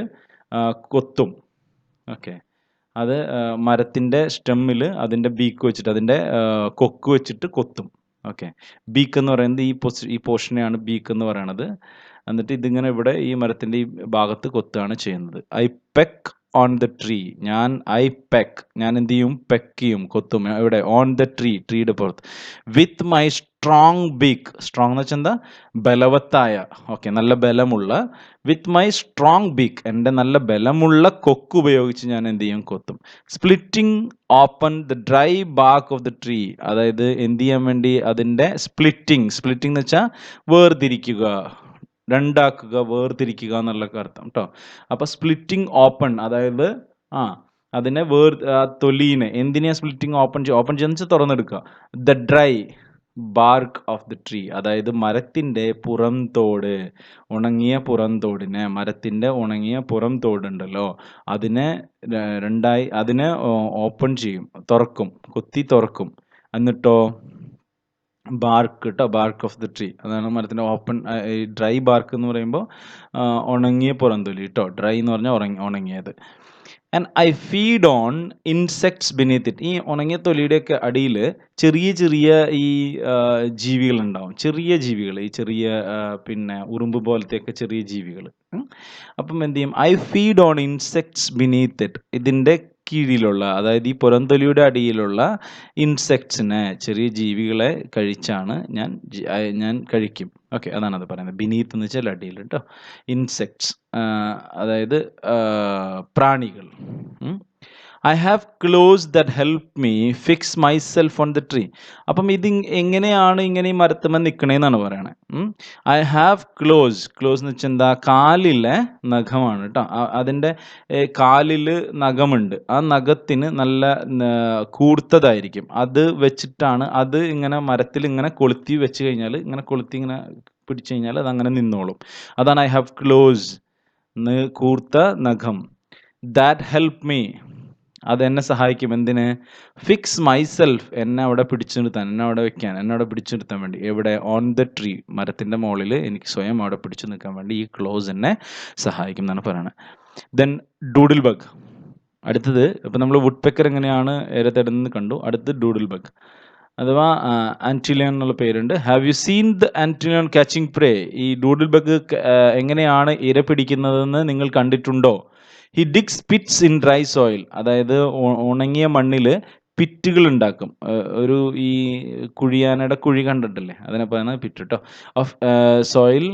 കൊത്തും. ഓക്കെ, അത് മരത്തിൻ്റെ സ്റ്റെമ്മിൽ അതിൻ്റെ ബീക്ക് വെച്ചിട്ട്, അതിൻ്റെ കൊക്ക് വെച്ചിട്ട് കൊത്തും. ഓക്കെ, ബീക്ക് എന്ന് പറയുന്നത് ഈ പോർഷനെയാണ് ബീക്ക് എന്ന് പറയണത്. എന്നിട്ട് ഇതിങ്ങനെ ഇവിടെ ഈ മരത്തിൻ്റെ ഈ ഭാഗത്ത് കൊത്തുകയാണ് ചെയ്യുന്നത്. I peck on the tree, ഞാൻ എന്ത് ചെയ്യും? പെക്ക് ചെയ്യും, കൊത്തും. ഇവിടെ ഓൺ ദ ട്രീയുടെ പുറത്ത്. With my strong beak, strong എന്ന് വെച്ചാൽ എന്താ? ബലവത്തായ, ഓക്കെ, നല്ല ബലമുള്ള. വിത്ത് മൈ സ്ട്രോങ് ബീക്ക്, എൻ്റെ നല്ല ബലമുള്ള കൊക്ക് ഉപയോഗിച്ച് ഞാൻ എന്ത് ചെയ്യും? കൊത്തും. Splitting open the dry bark of the tree, അതായത് എന്ത് ചെയ്യാൻ വേണ്ടി? അതിൻ്റെ സ്പ്ലിറ്റിംഗ് എന്ന് വെച്ചാൽ വേർതിരിക്കുക. രണ്ടാക്കുക, വേർതിരിക്കുക എന്നുള്ള അർത്ഥം കേട്ടോ. അപ്പൊ സ്പ്ലിറ്റിംഗ് ഓപ്പൺ, അതായത് അതിനെ തൊലീനെ എന്തിനാ സ്പ്ലിറ്റിംഗ് ഓപ്പൺ ചെയ്യുന്ന വെച്ചാൽ തുറന്നെടുക്കുക. The dry bark of the tree, അതായത് മരത്തിൻ്റെ പുറംതോട്, ഉണങ്ങിയ പുറംതോടിനെ, മരത്തിൻ്റെ ഉണങ്ങിയ പുറംതോടുണ്ടല്ലോ അതിനെ രണ്ടായി, അതിനെ ഓപ്പൺ ചെയ്യും, തുറക്കും, കുത്തി തുറക്കും. എന്നിട്ടോ ബാർക്ക് കേട്ടോ, ബാർക്ക് ഓഫ് ദ ട്രീ, അതാണ് മരത്തിൻ്റെ ഓപ്പൺ. ഡ്രൈ ബാർക്ക് എന്ന് പറയുമ്പോൾ ഉണങ്ങിയ പുറംതൊലി കേട്ടോ, ഡ്രൈ എന്ന് പറഞ്ഞാൽ ഉണങ്ങിയത്. And I feed on insects beneath it. ഈ ഉണങ്ങിയ തൊലിയുടെയൊക്കെ അടിയിൽ ചെറിയ ചെറിയ ഈ ജീവികളുണ്ടാവും, ചെറിയ ജീവികൾ, ഈ ചെറിയ പിന്നെ ഉറുമ്പ് പോലത്തെയൊക്കെ ചെറിയ ജീവികൾ. അപ്പം എന്ത് ചെയ്യും? I feed on insects beneath it. ഇതിൻ്റെ കീഴിലുള്ള, അതായത് ഈ പുറംതൊലിയുടെ അടിയിലുള്ള ഇൻസെക്ട്സിനെ, ചെറിയ ജീവികളെ കഴിച്ചാണ് ഞാൻ കഴിക്കും. ഓക്കെ, അതാണ് അത് പറയുന്നത്. ബിനീത്ത് എന്ന് വെച്ചാൽ അടിയിൽ കേട്ടോ, ഇൻസെക്ട്സ് അതായത് പ്രാണികൾ. I have close that help me fix my self on the tree. അപ്പം ഇത് എങ്ങനെയാണ് ഇങ്ങനെ ഈ മരത്തുമ്മ നിൽക്കണേന്നാണ് പറയണത്. ഐ ഹാവ് ക്ലോസ് എന്ന് വെച്ചാൽ എന്താ? കാലിലെ നഖമാണ് കേട്ടോ. അതിൻ്റെ കാലിൽ നഖമുണ്ട്, ആ നഖത്തിന് നല്ല കൂർത്തതായിരിക്കും. അത് വെച്ചിട്ടാണ്, അത് ഇങ്ങനെ മരത്തിൽ ഇങ്ങനെ കൊളുത്തി വെച്ച് കഴിഞ്ഞാൽ, ഇങ്ങനെ കൊളുത്തി ഇങ്ങനെ പിടിച്ചു കഴിഞ്ഞാൽ അതങ്ങനെ നിന്നോളും. അതാണ് ഐ ഹാവ് ക്ലോസ്, കൂർത്ത നഖം. ദാറ്റ് ഹെൽപ്പ് മീ, അതെന്നെ സഹായിക്കും. എന്തിന്? ഫിക്സ് മൈസെൽഫ്, എന്നെ അവിടെ പിടിച്ചു നിർത്താൻ, എന്നെ അവിടെ വെക്കാൻ, എന്നെ അവിടെ പിടിച്ചു നിർത്താൻ വേണ്ടി. എവിടെ? ഓൺ ദ ട്രീ, മരത്തിൻ്റെ മുകളിൽ എനിക്ക് സ്വയം അവിടെ പിടിച്ചു നിൽക്കാൻ വേണ്ടി ഈ ക്ലോസ് എന്നെ സഹായിക്കും എന്നാണ് പറയുന്നത്. Then doodle bug. അടുത്തത്, ഇപ്പം നമ്മൾ വുഡ് പെക്കർ എങ്ങനെയാണ് ഇരതേടുന്നത് കണ്ടു. അടുത്ത് ഡൂഡിൽ ബഗ് അഥവാ ആൻറ്റിലിയൻ എന്നുള്ള പേരുണ്ട്. Have you seen the antlion catching prey? ഈ ഡൂഡിൽ ബഗ് എങ്ങനെയാണ് ഇര പിടിക്കുന്നതെന്ന് നിങ്ങൾ കണ്ടിട്ടുണ്ടോ? He digs pits in dry soil, അതായത് ഉണങ്ങിയ മണ്ണിൽ പിറ്റുകൾ ഉണ്ടാക്കും. ഒരു ഈ കുഴിയാനയുടെ കുഴി കണ്ടിട്ടില്ലേ, അതിനെ പറയുന്നത് പിറ്റ് കേട്ടോ. Of soil,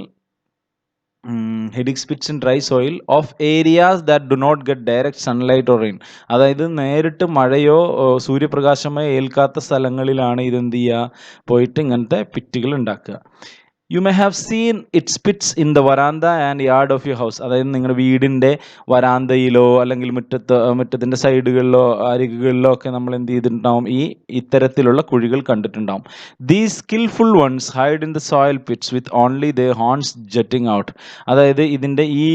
he digs pits in dry soil of areas that do not get direct sunlight or rain. അതായത് നേരിട്ട് മഴയോ സൂര്യപ്രകാശമോ ഏൽക്കാത്ത സ്ഥലങ്ങളിലാണ് ഇതെന്ത് ചെയ്യുക? പോയിട്ട് ഇങ്ങനത്തെ പിറ്റുകൾ ഉണ്ടാക്കുക. You may have seen its pits in the veranda and yard of your house. അതായത് നിങ്ങളുടെ വീടിൻ്റെ വരാന്തയിലോ അല്ലെങ്കിൽ മുറ്റത്തിൻ്റെ സൈഡുകളിലോ അരികുകളിലോ ഒക്കെ നമ്മൾ എന്ത് ചെയ്തിട്ടുണ്ടാവും? ഇത്തരത്തിലുള്ള കുഴികൾ കണ്ടിട്ടുണ്ടാവും. These skilful ones hide in the soil pits with only the horns jutting out. അതായത് ഇതിൻ്റെ ഈ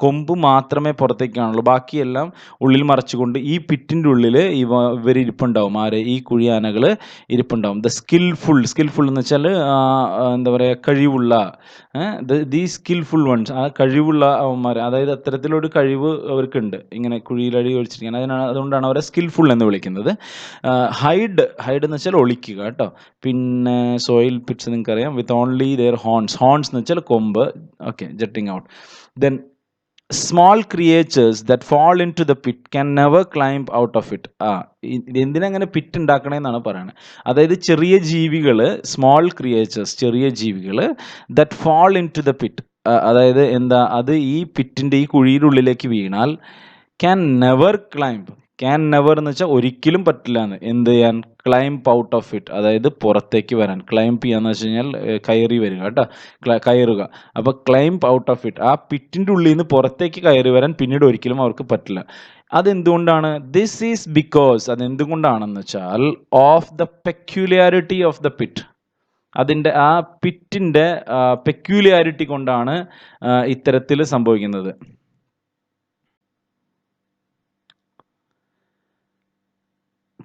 കൊമ്പ് മാത്രമേ പുറത്തേക്ക് കാണുള്ളൂ, ബാക്കിയെല്ലാം ഉള്ളിൽ മറച്ചുകൊണ്ട് ഈ പിറ്റിൻ്റെ ഉള്ളിൽ ഇവർ ഇരിപ്പുണ്ടാവും. ഈ കുഴിയാനകൾ ഇരിപ്പുണ്ടാവും. ദ സ്കിൽഫുൾ എന്ന് വെച്ചാൽ എന്താ പറയുക, കഴിവുള്ള, ദി സ്കിൽഫുൾ വൺസ്, ആ കഴിവുള്ള അവന്മാർ, അതായത് അത്തരത്തിലൊരു കഴിവ് അവർക്കുണ്ട്, ഇങ്ങനെ കുഴിയിലടി ഒളിച്ചിരിക്കാൻ. അതുകൊണ്ടാണ് അവരെ സ്കിൽഫുൾ എന്ന് വിളിക്കുന്നത്. ഹൈഡ് എന്ന് വെച്ചാൽ ഒളിക്കുക കേട്ടോ. പിന്നെ സോയിൽ പിറ്റ്സ് നിങ്ങൾക്കറിയാം, വിത്ത് ഓൺലി ദെയർ ഹോൺസ് എന്ന് വെച്ചാൽ കൊമ്പ്. Okay, jetting out. Then small creatures that fall in to the pit can never climb out of it. എന്തിനങ്ങനെ പിറ്റ് ഉണ്ടാക്കണമെന്നാണ് പറയുന്നത്. അതായത് ചെറിയ ജീവികൾ, സ്മോൾ ക്രിയേച്ചേഴ്സ്, ചെറിയ ജീവികൾ, that fall in to the pit, അതായത് എന്താ, അത് ഈ പിറ്റിൻ്റെ ഈ കുഴിയുടെ ഉള്ളിലേക്ക് വീണാൽ can never climb. Can never എന്ന് വെച്ചാൽ ഒരിക്കലും പറ്റില്ല എന്ന്. എന്ത് ചെയ്യാൻ? ക്ലൈംബ് ഔട്ട് ഓഫ് ഇറ്റ്, അതായത് പുറത്തേക്ക് വരാൻ. ക്ലൈംബ് ചെയ്യാന്ന് വെച്ച് കഴിഞ്ഞാൽ കയറി വരിക കേട്ടോ, കയറുക. അപ്പോൾ ക്ലൈംബ് ഔട്ട് ഓഫ് ഇറ്റ്, ആ പിറ്റിൻ്റെ ഉള്ളിൽ നിന്ന് പുറത്തേക്ക് കയറി വരാൻ പിന്നീട് ഒരിക്കലും അവർക്ക് പറ്റില്ല. അതെന്തുകൊണ്ടാണ്? ദിസ് ഈസ് ബിക്കോസ്, അതെന്തുകൊണ്ടാണെന്ന് വെച്ചാൽ of the peculiarity of the pit, അതിൻ്റെ ആ പിറ്റിൻ്റെ പെക്യുലാരിറ്റി കൊണ്ടാണ് ഇത്തരത്തിൽ സംഭവിക്കുന്നത്.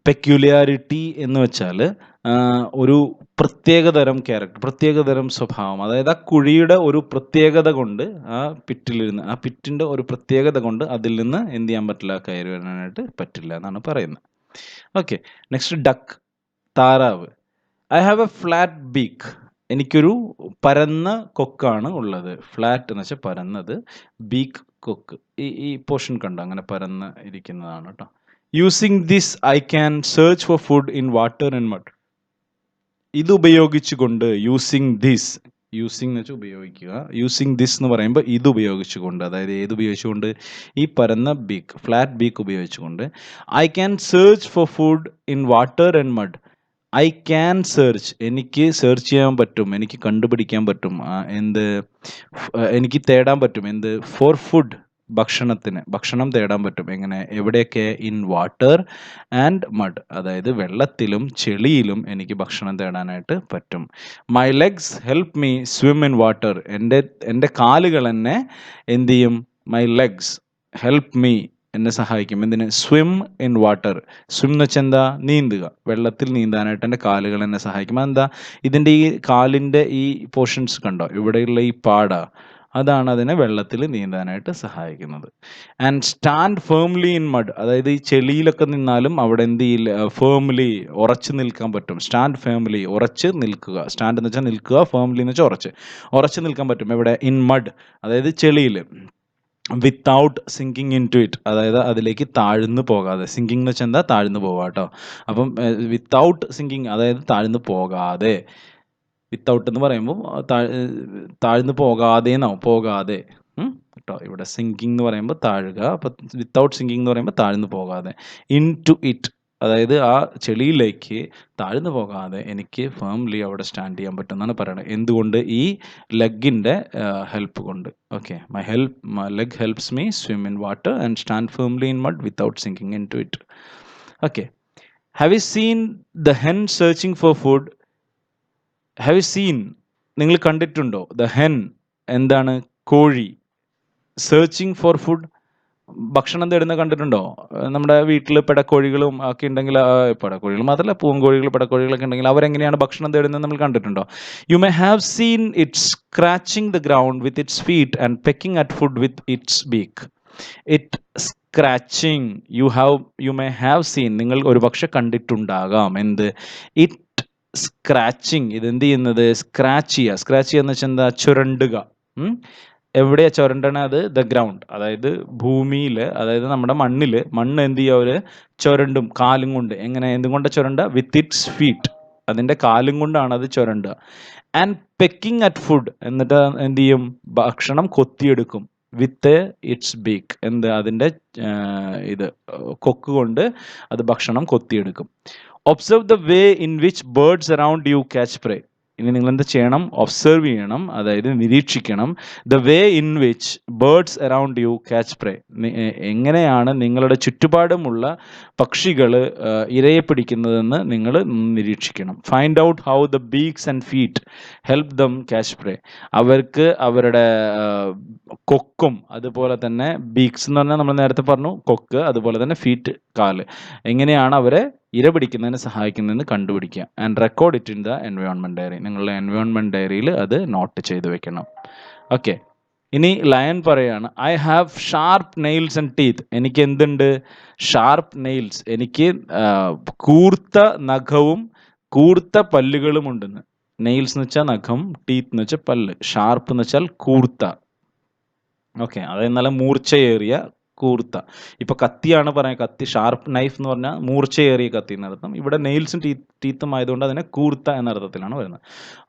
പെക്യുലാരിറ്റി എന്ന് വെച്ചാൽ ഒരു പ്രത്യേകതരം ക്യാരക്ടർ, പ്രത്യേകതരം സ്വഭാവം. അതായത് ആ കുഴിയുടെ ഒരു പ്രത്യേകത കൊണ്ട്, ആ പിറ്റിലിരുന്ന്, ആ പിറ്റിൻ്റെ ഒരു പ്രത്യേകത കൊണ്ട് അതിൽ നിന്ന് എന്ത് ചെയ്യാൻ പറ്റില്ല? കയറി വരാനായിട്ട് പറ്റില്ല എന്നാണ് പറയുന്നത്. ഓക്കെ, നെക്സ്റ്റ് ഡക്ക്, താറാവ്. I have A flat beak. എനിക്കൊരു പരന്ന കൊക്കാണ് ഉള്ളത്. ഫ്ലാറ്റ് എന്ന് വെച്ചാൽ പരന്നത്, ബീക്ക് കൊക്ക്. ഈ പോർഷൻ കണ്ടോ, അങ്ങനെ പരന്ന് ഇരിക്കുന്നതാണ് കേട്ടോ. Using this I can search for food in water and mud. ഇത് ഉപയോഗിച്ചുകൊണ്ട്, യൂസിങ് എന്ന് വെച്ചാൽ ഉപയോഗിക്കുക. യൂസിങ് ദിസ് എന്ന് പറയുമ്പോൾ ഇത് ഉപയോഗിച്ചുകൊണ്ട്, അതായത് ഏത് ഉപയോഗിച്ചുകൊണ്ട്? ഈ പരന്ന ബീക്ക്, ഫ്ലാറ്റ് ബീക്ക് ഉപയോഗിച്ചുകൊണ്ട്. I can search for food in water and mud. I can search, എനിക്ക് സെർച്ച് ചെയ്യാൻ പറ്റും, എനിക്ക് കണ്ടുപിടിക്കാൻ പറ്റും, എനിക്ക് തേടാൻ പറ്റും എന്ത്, ഫോർ ഫുഡ്, ഭക്ഷണം തേടാൻ പറ്റും. എങ്ങനെ, എവിടെയൊക്കെ, ഇൻ വാട്ടർ ആൻഡ് മഡ്, അതായത് വെള്ളത്തിലും ചെളിയിലും എനിക്ക് ഭക്ഷണം തേടാനായിട്ട് പറ്റും. My legs help me swim in water, എൻ്റെ കാലുകൾ എന്നെ എന്ത് ചെയ്യും, മൈ ലെഗ്സ് ഹെൽപ്പ് മീ, എന്നെ സഹായിക്കും എന്തിന്, സ്വിം ഇൻ വാട്ടർ. സ്വിം എന്ന് വെച്ചാൽ എന്താ, നീന്തുക, വെള്ളത്തിൽ നീന്താനായിട്ട് എൻ്റെ കാലുകൾ എന്നെ സഹായിക്കും. അതെന്താ, ഇതിൻ്റെ ഈ കാലിൻ്റെ ഈ പോർഷൻസ് കണ്ടോ, ഇവിടെയുള്ള ഈ പാട, അതാണ് അതിനെ വെള്ളത്തിൽ നീന്താനായിട്ട് സഹായിക്കുന്നത്. And stand firmly in mud, അതായത് ഈ ചെളിയിലൊക്കെ നിന്നാലും അവിടെ എന്ത് ചെയ്യില്ല, ഫേംലി ഉറച്ചു നിൽക്കാൻ പറ്റും. സ്റ്റാൻഡ് ഫേംലി, ഉറച്ച് നിൽക്കുക. സ്റ്റാൻഡ് എന്ന് വെച്ചാൽ നിൽക്കുക, ഫേംലി എന്ന് വെച്ചാൽ ഉറച്ച് നിൽക്കാൻ പറ്റും. എവിടെ, ഇൻ മഡ്, അതായത് ചെളിയിൽ. Without sinking into it, അതായത് അതിലേക്ക് താഴ്ന്നു പോകാതെ. സിങ്കിങ് എന്ന് വെച്ചാൽ എന്താ, താഴ്ന്നു പോവുക കേട്ടോ. അപ്പം വിത്തൗട്ട് സിങ്കിങ്, അതായത് താഴ്ന്നു പോകാതെ. വിത്തൗട്ട് എന്ന് പറയുമ്പോൾ താഴ്ന്നു പോകാതെ എന്നാവും, പോകാതെ കേട്ടോ. ഇവിടെ സിങ്കിങ് എന്ന് പറയുമ്പോൾ താഴുക, അപ്പം വിത്തൗട്ട് സിങ്കിങ് എന്ന് പറയുമ്പോൾ താഴ്ന്നു പോകാതെ. ഇൻ ടു ഇറ്റ്, അതായത് ആ ചെളിയിലേക്ക് താഴ്ന്നു പോകാതെ എനിക്ക് ഫേംലി അവിടെ സ്റ്റാൻഡ് ചെയ്യാൻ പറ്റും എന്നാണ് പറയുന്നത്. എന്തുകൊണ്ട്, ഈ ലെഗിൻ്റെ ഹെൽപ്പ് കൊണ്ട്. Okay, my leg helps me swim in water and stand firmly in mud without sinking into it. Okay, have you seen the hen searching for food? Have you seen, നിങ്ങൾ കണ്ടിട്ടുണ്ടോ, the hen എന്താണ്, കോഴി, searching for food, ഭക്ഷണം തേടുന്ന കണ്ടിട്ടുണ്ടോ? നമ്മുടെ വീട്ടിൽ പെടക്കോഴികളും ഒക്കെ ഉണ്ടെങ്കിൽ, പെടക്കോഴികൾ മാത്രമല്ല, പൂങ്കോഴികൾ, പെടക്കോഴികളൊക്കെ ഉണ്ടെങ്കിൽ അവരെങ്ങനെയാണ് ഭക്ഷണം തേടുന്നത് നമ്മൾ കണ്ടിട്ടുണ്ടോ? U may have seen it scratching the ground with its feet and pecking at food with its beak. It scratching, U may have scene, നിങ്ങൾ ഒരുപക്ഷെ കണ്ടിട്ടുണ്ടാകാം എന്ത്, ഇറ്റ് സ്ക്രാച്ചിങ്, ഇതെന്ത് ചെയ്യുന്നത്, സ്ക്രാച്ച് ചെയ്യുക എന്ന് വെച്ചാൽ എന്താ, ചുരണ്ടുക. എവിടെയാ ചുരണ്ടണ, അത് ദ ഗ്രൗണ്ട്, അതായത് ഭൂമിയിൽ, അതായത് നമ്മുടെ മണ്ണ് എന്ത് ചെയ്യുക, അവർ ചുരണ്ടും കാലും കൊണ്ട്. എങ്ങനെ, എന്തും കൊണ്ട് ചുരണ്ട, വിത്ത് ഇറ്റ്സ് ഫീറ്റ്, അതിൻ്റെ കാലും കൊണ്ടാണ് അത് ചുരണ്ടുക. ആൻഡ് പെക്കിംഗ് അറ്റ് ഫുഡ്, എന്നിട്ട് എന്ത് ചെയ്യും, ഭക്ഷണം കൊത്തിയെടുക്കും. വിത്ത് ഇറ്റ്സ് ബീക്ക്, അതിൻ്റെ കൊക്ക് കൊണ്ട് അത് ഭക്ഷണം കൊത്തിയെടുക്കും. Observe the way in which birds around you catch prey. ഇനി നിങ്ങൾ എന്ത് ചെയ്യണം, ഒബ്സർവ് ചെയ്യണം, അതായത് നിരീക്ഷിക്കണം. The way in which birds around you catch prey, എങ്ങനെയാണ് നിങ്ങളുടെ ചുറ്റുപാടുമുള്ള പക്ഷികൾ ഇരയെ പിടിക്കുന്നതെന്ന് നിങ്ങൾ നിരീക്ഷിക്കണം. Find out how the beaks and feet help them catch prey, അവർക്ക് അവരുടെ കൊക്കും, അതുപോലെ തന്നെ ബീക്സ് എന്ന് പറഞ്ഞാൽ നമ്മൾ നേരത്തെ പറഞ്ഞു കൊക്ക്, അതുപോലെ തന്നെ ഫീറ്റ്, കാല്, എങ്ങനെയാണ് അവരെ ഇര പിടിക്കുന്നതിന് സഹായിക്കുന്നതെന്ന് കണ്ടുപിടിക്കുക. And record it in the environment diary, നിങ്ങളുടെ എൻവയോൺമെൻറ്റ് ഡയറിയിൽ അത് നോട്ട് ചെയ്ത് വെക്കണം. ഓക്കെ, ഇനി ലയൺ പറയാണ്, I have sharp nails and teeth, എനിക്ക് എന്തുണ്ട്, ഷാർപ്പ് നെയിൽസ്, എനിക്ക് കൂർത്ത നഖവും കൂർത്ത പല്ലുകളും ഉണ്ടെന്ന്. നെയിൽസ് എന്ന് വെച്ചാൽ നഖം, ടീത്ത് എന്ന് വെച്ചാൽ പല്ല്, ഷാർപ്പ് എന്ന് വെച്ചാൽ കൂർത്ത. ഓക്കെ, അതായത് നല്ല മൂർച്ചയേറിയ, കൂർത്ത. ഇപ്പൊ കത്തിയാണ് പറയുന്നത്, കത്തി, ഷാർപ്പ് നൈഫ് എന്ന് പറഞ്ഞാൽ മൂർച്ചയേറിയ കത്തി എന്നർത്ഥം. ഇവിടെ നെയിൽസും ടീത്തും ആയതുകൊണ്ട് അതിനെ കൂർത്ത എന്നർത്ഥത്തിലാണ് വരുന്നത്.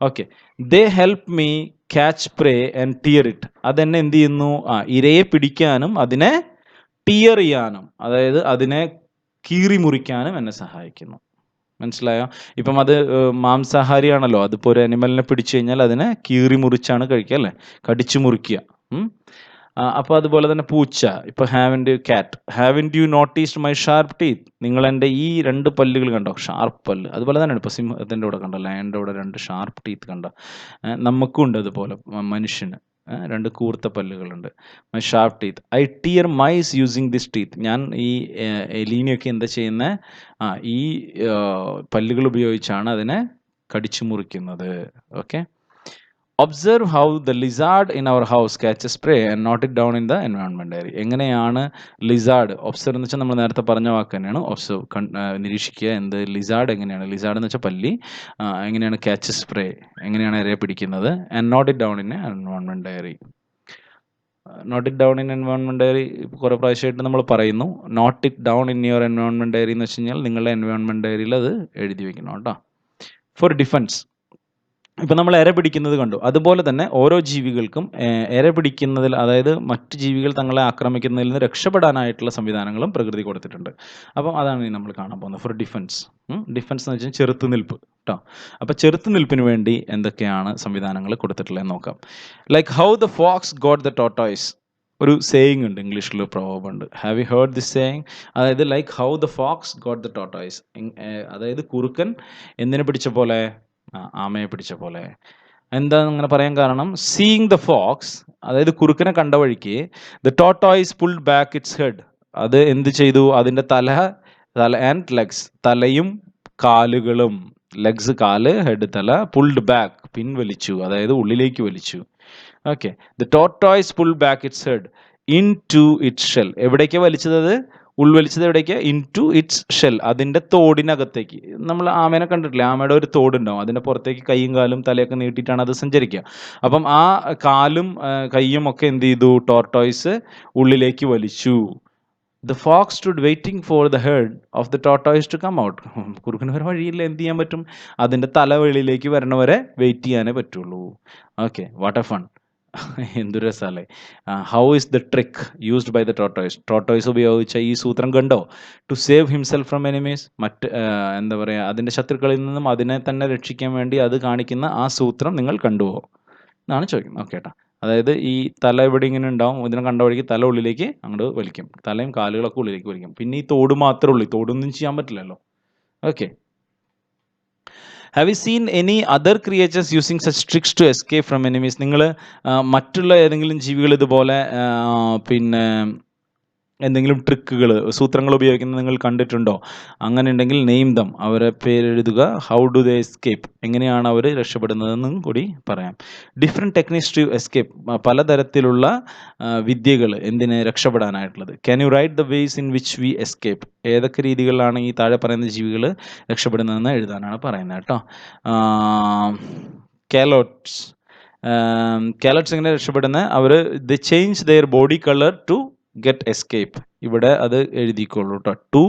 Okay, they help me catch pray and tear it, അതെന്നെ എന്ത് ചെയ്യുന്നു, ഇരയെ പിടിക്കാനും അതിനെ ടിയർ ചെയ്യാനും, അതായത് അതിനെ കീറി മുറിക്കാനും എന്നെ സഹായിക്കുന്നു. മനസ്സിലായോ? ഇപ്പം അത് മാംസാഹാരിയാണല്ലോ, അതിപ്പോൾ ഒരു അനിമലിനെ പിടിച്ചു കഴിഞ്ഞാൽ അതിനെ കീറി മുറിച്ചാണ് കഴിക്കുക, അല്ലേ, കടിച്ചു മുറിക്കുക. അപ്പോൾ അതുപോലെ തന്നെ പൂച്ച, ഇപ്പോൾ haven't U noticed my sharp teeth, നിങ്ങൾ എൻ്റെ ഈ 2 പല്ലുകൾ കണ്ടോ, ഷാർപ്പ് പല്ല്. അതുപോലെ തന്നെയാണ് ഇപ്പോൾ സിംഹത്തിൻ്റെ കൂടെ കണ്ടോ, ലയൻ്റെ കൂടെ 2 ഷാർപ്പ് ടീത്ത് കണ്ടോ. നമുക്കും ഉണ്ട് അതുപോലെ, മനുഷ്യന് 2 കൂർത്ത പല്ലുകളുണ്ട്. My sharp teeth. I tear mice using this teeth, ഞാൻ ഈ എലീനെയൊക്കെ എന്താ ചെയ്യുന്നത്, ഈ പല്ലുകൾ ഉപയോഗിച്ചാണ് അതിനെ കടിച്ചു മുറിക്കുന്നത്. Okay, observe how the lizard in our house catches prey and note it down in the environment diary. എങ്ങനെയാണ് ലിസാർഡ്, ഒബ്സർവ് എന്ന് വെച്ചാൽ നമ്മൾ നേരത്തെ പറഞ്ഞ വാക്ക് തന്നെയാണ്, ഒബ്സർവ്, നിരീക്ഷിക്കുക. ലിസാർഡ് എങ്ങനെയാണ്, ലിസാർഡ് എന്ന് വെച്ചാൽ പല്ലി, എങ്ങനെയാണ് ക്യാച്ചസ് പ്രേ, എങ്ങനെയാണ് ഇരയെ പിടിക്കുന്നത്. And note it down in a environment diary. Note it down in environment diary കുറേ പ്രാവശ്യമായിട്ട് നമ്മൾ പറയുന്നു. Note it down in your environment diary എന്ന് വെച്ച് കഴിഞ്ഞാൽ നിങ്ങളുടെ എൻവയോൺമെൻറ്റ് ഡയറിയിൽ അത് എഴുതി വെക്കണം കേട്ടോ. ഫോർ ഡിഫൻസ്, ഇപ്പം നമ്മൾ ഇര പിടിക്കുന്നത് കണ്ടു. അതുപോലെ തന്നെ ഓരോ ജീവികൾക്കും ഇര പിടിക്കുന്നതിൽ, അതായത് മറ്റ് ജീവികൾ തങ്ങളെ ആക്രമിക്കുന്നതിൽ നിന്ന് രക്ഷപ്പെടാനായിട്ടുള്ള സംവിധാനങ്ങളും പ്രകൃതി കൊടുത്തിട്ടുണ്ട്. അപ്പം അതാണ് ഇനി നമ്മൾ കാണാൻ പോകുന്നത്. Four defence. ഡിഫൻസ് എന്ന് വെച്ചാൽ ചെറുത്തുനിൽപ്പ് കേട്ടോ. അപ്പോൾ ചെറുത്തുനിൽപ്പിന് വേണ്ടി എന്തൊക്കെയാണ് സംവിധാനങ്ങൾ കൊടുത്തിട്ടുള്ളതെന്ന് നോക്കാം. Like how the fox got the tortoise. ഒരു സേയിങ് ഉണ്ട്, ഇംഗ്ലീഷിൽ പ്രൊവർബ് ഉണ്ട്. Have you heard this saying? അതായത് like how the fox got the tortoise. അതായത് കുറുക്കൻ എന്തിനെ പിടിച്ച പോലെ? ആമയെ പിടിച്ച പോലെ. എന്താ അങ്ങനെ പറയാൻ കാരണം? സീയിങ് ദ ഫോക്സ്, അതായത് കുറുക്കനെ കണ്ട വഴിക്ക് the tortoise pulled back its head. അത് എന്ത് ചെയ്തു? അതിൻ്റെ തല ആൻഡ് ലെഗ്സ്, തലയും കാലുകളും, ലെഗ്സ് കാല്, ഹെഡ് തല, പുൾഡ് ബാക്ക് പിൻവലിച്ചു, അതായത് ഉള്ളിലേക്ക് വലിച്ചു. Okay. The tortoise pulled back its head into its shell. എവിടേക്കാണ് വലിച്ചത്? അത് ഉൾവലിച്ചത് എവിടേക്ക്? ഇൻ ടു ഇറ്റ്സ് ഷെൽ, അതിൻ്റെ തോടിനകത്തേക്ക്. നമ്മൾ ആമേനെ കണ്ടിട്ടില്ലേ? ആമയുടെ ഒരു തോടുണ്ടാവും, അതിൻ്റെ പുറത്തേക്ക് കൈയും കാലും തലയൊക്കെ നീട്ടിയിട്ടാണ് അത് സഞ്ചരിക്കുക. അപ്പം ആ കാലും കൈയും ഒക്കെ എന്ത് ചെയ്തു? ടോർട്ടോയ്സ് ഉള്ളിലേക്ക് വലിച്ചു. The fox stood waiting for the head of the tortoise to come out. കുറുക്കന് ഒരു വഴിയില്ല, എന്ത് ചെയ്യാൻ പറ്റും? അതിൻ്റെ തല വെളിയിലേക്ക് വരണവരെ വെയിറ്റ് ചെയ്യാനേ പറ്റുള്ളൂ. Okay, what a fun. എന്തൊരു രസമല്ലേ. How is the trick used by the tortoise. Tortoise ഉപയോഗിച്ച ഈ സൂത്രം കണ്ടോ? To save himself from enemies. എന്താ പറയുക, അതിൻ്റെ ശത്രുക്കളിൽ നിന്നും അതിനെ തന്നെ രക്ഷിക്കാൻ വേണ്ടി അത് കാണിക്കുന്ന ആ സൂത്രം നിങ്ങൾ കണ്ടുവോ എന്നാണ് ചോദിക്കുന്നത്. ഓക്കെ ഏട്ടാ. അതായത് ഈ തല ഇവിടെ ഇങ്ങനെ ഉണ്ടാവും, ഇതിനെ കണ്ട വഴിക്ക് തല ഉള്ളിലേക്ക് അങ്ങോട്ട് വലിക്കും, തലയും കാലുകളൊക്കെ ഉള്ളിലേക്ക് വലിക്കും. പിന്നെ ഈ തോട് മാത്രമേ ഉള്ളൂ, തോടൊന്നും ചെയ്യാൻ പറ്റില്ലല്ലോ. Okay. Have you seen any other creatures using such tricks to escape from enemies? നിങ്ങൾ മറ്റുള്ള ഏതെങ്കിലും ജീവികൾ ഇതുപോലെ പിന്നെ എന്തെങ്കിലും ട്രിക്കുകൾ, സൂത്രങ്ങൾ ഉപയോഗിക്കുന്നത് നിങ്ങൾ കണ്ടിട്ടുണ്ടോ? അങ്ങനെ ഉണ്ടെങ്കിൽ നെയിം ദം, അവരെ പേരെഴുതുക. ഹൗ ഡു ദേ എസ്കേപ്പ്, എങ്ങനെയാണ് അവർ രക്ഷപ്പെടുന്നതെന്നും കൂടി പറയാം. ഡിഫറെൻറ്റ് ടെക്നിക്സ് ടു എസ്കേപ്പ്, പലതരത്തിലുള്ള വിദ്യകൾ എന്തിനെ രക്ഷപ്പെടാനായിട്ടുള്ളത്. Can you write the ways in which we escape? ഏതൊക്കെ രീതികളിലാണ് ഈ താഴെ പറയുന്ന ജീവികൾ രക്ഷപ്പെടുന്നതെന്ന് എഴുതാനാണ് പറയുന്നത് കേട്ടോ. കാലോട്ട്സ്. കാലറ്റ്സ് എങ്ങനെ രക്ഷപ്പെടുന്നത്? അവർ the change their body colour to get escape. ഇവിടെ അത് എഴുതിക്കോളൂ കേട്ടോ. To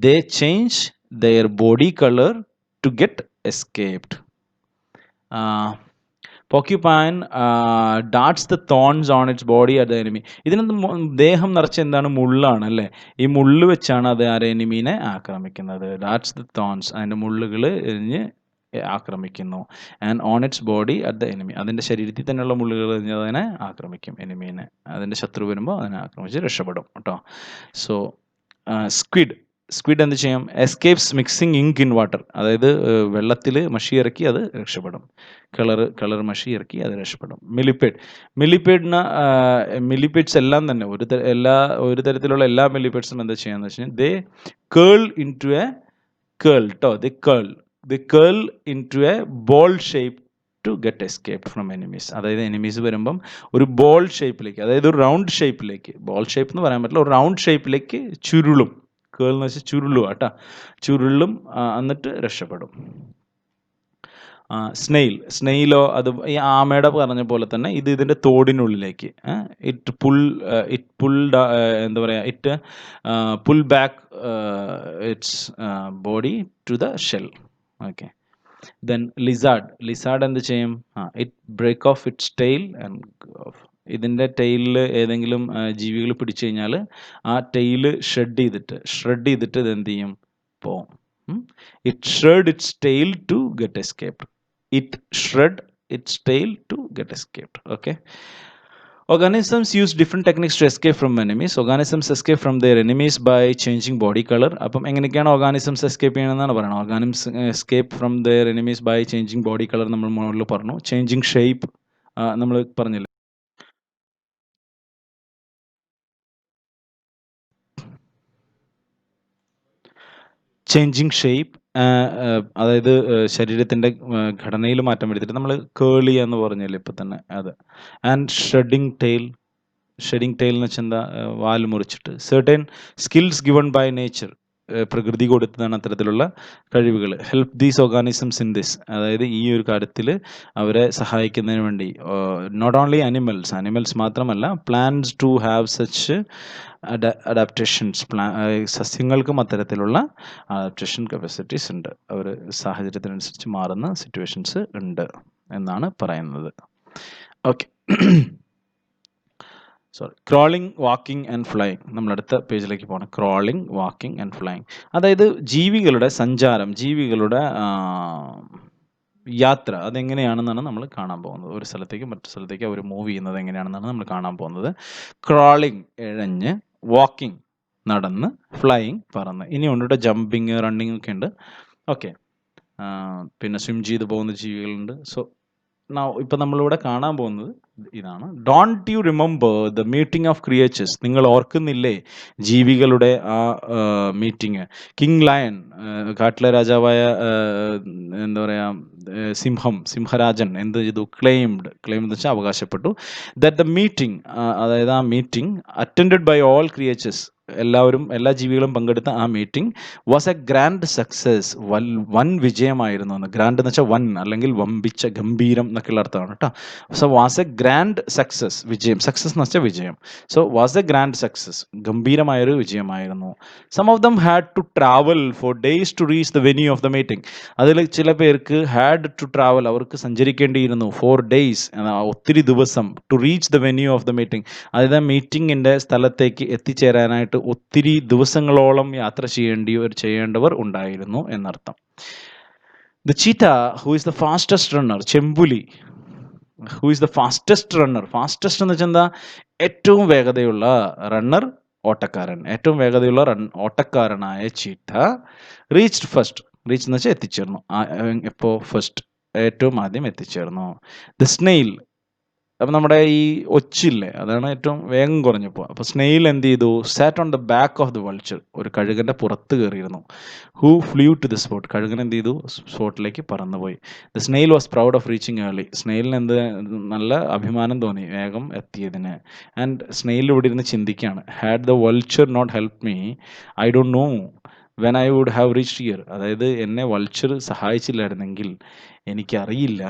they change their body colour to get escaped. Porcupine darts the thorns on its body at the enemy. ഇതിനൊന്നും ദേഹം നിറച്ച് എന്താണ്? മുള്ളാണ് അല്ലേ. ഈ മുള്ള് വെച്ചാണ് അത് ആരെ? എനിമീനെ ആക്രമിക്കുന്നത്. ഡാർട്സ് ദ തോൺസ്, അതിൻ്റെ മുള്ളുകൾ എറിഞ്ഞ് ആക്രമിക്കുന്നു. And on its body at the enemy, അതിൻ്റെ ശരീരത്തിൽ തന്നെയുള്ള മുള്ളുകൾ എറിഞ്ഞ് അതിനെ ആക്രമിക്കും, എനിമീനെ. അതിൻ്റെ ശത്രു വരുമ്പോൾ അതിനെ ആക്രമിച്ച് രക്ഷപ്പെടും കേട്ടോ. സോ സ്ക്വിഡ് എന്ത് ചെയ്യും? Escapes mixing ink in water, അതായത് വെള്ളത്തിൽ മഷി ഇറക്കി അത് രക്ഷപ്പെടും. കളർ മഷി ഇറക്കി അത് രക്ഷപ്പെടും. മില്ലിപേഡ്സ് എല്ലാം തന്നെ ഒരു തരത്തിലുള്ള എല്ലാ മില്ലിപേഡ്സും എന്താ ചെയ്യാന്ന് വെച്ച് കഴിഞ്ഞാൽ they curl in to a curl കേട്ടോ. They curl in to a ball shape to get escaped from enemies. അതായത് എനിമീസ് വരുമ്പം ഒരു ബോൾ ഷേപ്പിലേക്ക്, അതായത് ഒരു റൗണ്ട് ഷേപ്പിലേക്ക്, ബോൾ ഷേപ്പ് എന്ന് പറയാൻ പറ്റില്ല, ഒരു റൗണ്ട് ഷേപ്പിലേക്ക് ചുരുളും. കേൾ എന്ന് വെച്ചാൽ ചുരുളുക കേട്ടോ. ചുരുളും എന്നിട്ട് രക്ഷപ്പെടും. സ്നെയിലോ അത് ഈ ആമയുടെ പറഞ്ഞ പോലെ തന്നെ ഇത് ഇതിൻ്റെ തോടിനുള്ളിലേക്ക് ഇറ്റ് പുൾഡ് എന്താ പറയുക, it pull back its body to the shell. Okay. Then lizard എന്ത് ചെയ്യും? It break off its tail and ഇതിൻ്റെ ടെയിലിൽ ഏതെങ്കിലും ജീവികൾ പിടിച്ചു കഴിഞ്ഞാൽ ആ ടെയില് ഷ്രെഡ് ചെയ്തിട്ട് ഇത് എന്ത് ചെയ്യും? പോവും. It shred its tail to get escaped. It shred its tail to get escaped. Okay. Organisms use different techniques to escape from enemies. Organisms escape from their enemies by changing body color. അപ്പം എങ്ങനെയൊക്കെയാണ് organisms escape ചെയ്യണമെന്നാണ് പറയുന്നത്. Organisms escape from their enemies by changing body color നമ്മൾ മുകളിൽ പറഞ്ഞു. Changing shape നമ്മൾ പറഞ്ഞില്ലേ. Changing shape, അതായത് ശരീരത്തിൻ്റെ ഘടനയിൽ മാറ്റം വരുത്തിയിട്ട് നമ്മൾ കേളി എന്ന് പറഞ്ഞില്ലേ ഇപ്പം തന്നെ അത്. ആൻഡ് ഷെഡിങ് ടെയിൽ എന്ന് വെച്ചാൽ എന്താ? വാല് മുറിച്ചിട്ട്. Certain skills given by nature. പ്രകൃതി കൊടുത്തതാണ് അത്തരത്തിലുള്ള കഴിവുകൾ. Help these organisms in this, അതായത് ഈ ഒരു കാര്യത്തിൽ അവരെ സഹായിക്കുന്നതിന് വേണ്ടി. നോട്ട് ഓൺലി അനിമൽസ് മാത്രമല്ല, plants too have such adaptations. സസ്യങ്ങൾക്കും അത്തരത്തിലുള്ള അഡാപ്റ്റേഷൻ കപ്പാസിറ്റീസ് ഉണ്ട്. അവർ സാഹചര്യത്തിനനുസരിച്ച് മാറുന്ന സിറ്റുവേഷൻസ് ഉണ്ട് എന്നാണ് പറയുന്നത്. Okay, sorry. Crawling, walking and flying. നമ്മൾ അടുത്ത പേജിലേക്ക് പോകണം. ക്രോളിംഗ്, വാക്കിംഗ് ആൻഡ് ഫ്ലൈയിങ്, അതായത് ജീവികളുടെ സഞ്ചാരം, ജീവികളുടെ യാത്ര അതെങ്ങനെയാണെന്നാണ് നമ്മൾ കാണാൻ പോകുന്നത്. ഒരു സ്ഥലത്തേക്ക് മറ്റു സ്ഥലത്തേക്ക് അവർ മൂവ് ചെയ്യുന്നത് എങ്ങനെയാണെന്നാണ് നമ്മൾ കാണാൻ പോകുന്നത്. ക്രോളിംഗ് ഇഴഞ്ഞ്, വാക്കിംഗ് നടന്ന്, ഫ്ലൈയിങ് പറന്ന്. ഇനി ഉണ്ട് ജമ്പിങ്, റണ്ണിങ് ഒക്കെ ഉണ്ട്. ഓക്കെ, പിന്നെ സ്വിം ചെയ്ത് പോകുന്ന ജീവികളുണ്ട്. സോ ഇപ്പം നമ്മളിവിടെ കാണാൻ പോകുന്നത് ഇതാണ്. Don't you remember the meeting of creatures? നിങ്ങൾ ഓർക്കുന്നില്ലേ ജീവികളുടെ ആ മീറ്റിംഗ്? കിങ് ലയൺ, കാട്ടിലെ രാജാവായ എന്താ പറയുക, സിംഹരാജൻ എന്ത് ചെയ്തു? ക്ലെയിംഡ് എന്ന് വെച്ചാൽ അവകാശപ്പെട്ടു. ദാറ്റ് ദ മീറ്റിംഗ്, അതായത് ആ meeting attended by all creatures, എല്ലാ ജീവികളും പങ്കെടുത്ത ആ meeting was a grand success, വൻ വിജയമായിരുന്നു എന്ന്. ഗ്രാൻഡ് എന്ന് വെച്ചാൽ വൻ, അല്ലെങ്കിൽ വമ്പിച്ച, ഗംഭീരം എന്നൊക്കെയുള്ള അർത്ഥമാണ് കേട്ടോ. So was a grand success, വിജയം. സക്സസ് എന്ന് വെച്ചാൽ വിജയം. So was a grand success, ഗംഭീരമായൊരു വിജയമായിരുന്നു. Some of them had to travel for days to reach the venue of the meeting. അതിൽ ചില പേർക്ക് ഹാഡ് ടു ട്രാവൽ, അവർക്ക് സഞ്ചരിക്കേണ്ടിയിരുന്നു. 4 days, ഒത്തിരി ദിവസം. To reach the venue of the meeting, അതായത് മീറ്റിംഗിൻ്റെ സ്ഥലത്തേക്ക് എത്തിച്ചേരാനായിട്ട് ഒത്തിരി ദിവസങ്ങളോളം യാത്ര ചെയ്യേണ്ടവർ ഉണ്ടായിരുന്നു എന്നർത്ഥം. The cheetah who is the fastest runner, ചെമ്പുലി who is the fastest runner. Fastest എന്ന് വെച്ചാൽ എന്താ? ഏറ്റവും വേഗതയുള്ള റണ്ണർ, ഓട്ടക്കാരൻ. ഏറ്റവും വേഗതയുള്ള ഓട്ടക്കാരനായ ചീറ്റ റീച്ച്ഡ് ഫസ്റ്റ്. റീച്ച് എന്ന് വെച്ചാൽ എത്തിച്ചേർന്നു. എപ്പോൾ? ഫസ്റ്റ്, ഏറ്റവും ആദ്യം എത്തിച്ചേർന്നു. ദ സ്നെയിൽ, അപ്പം നമ്മുടെ ഈ ഒച്ചില്ലേ, അതാണ് ഏറ്റവും വേഗം കുറഞ്ഞപ്പോൾ. അപ്പോൾ സ്നെയിൽ എന്ത് ചെയ്തു? Sat on the back of the vulture, ഒരു കഴുകൻ്റെ പുറത്ത് കയറിയിരുന്നു. Who flew to the spot, കഴുകൻ എന്ത് ചെയ്തു? സ്പോട്ടിലേക്ക് പറന്നുപോയി. The snail was proud of reaching early, സ്നെയിലിന് നല്ല അഭിമാനം തോന്നി വേഗം എത്തിയതിന്. ആൻഡ് സ്നെയിൽ ഇവിടെ ഇരുന്ന് ചിന്തിക്കുകയാണ്, had the vulture not help me, I don't know when I would have reached here. അതായത് എന്നെ വൾച്ചർ സഹായിച്ചില്ലായിരുന്നെങ്കിൽ എനിക്കറിയില്ല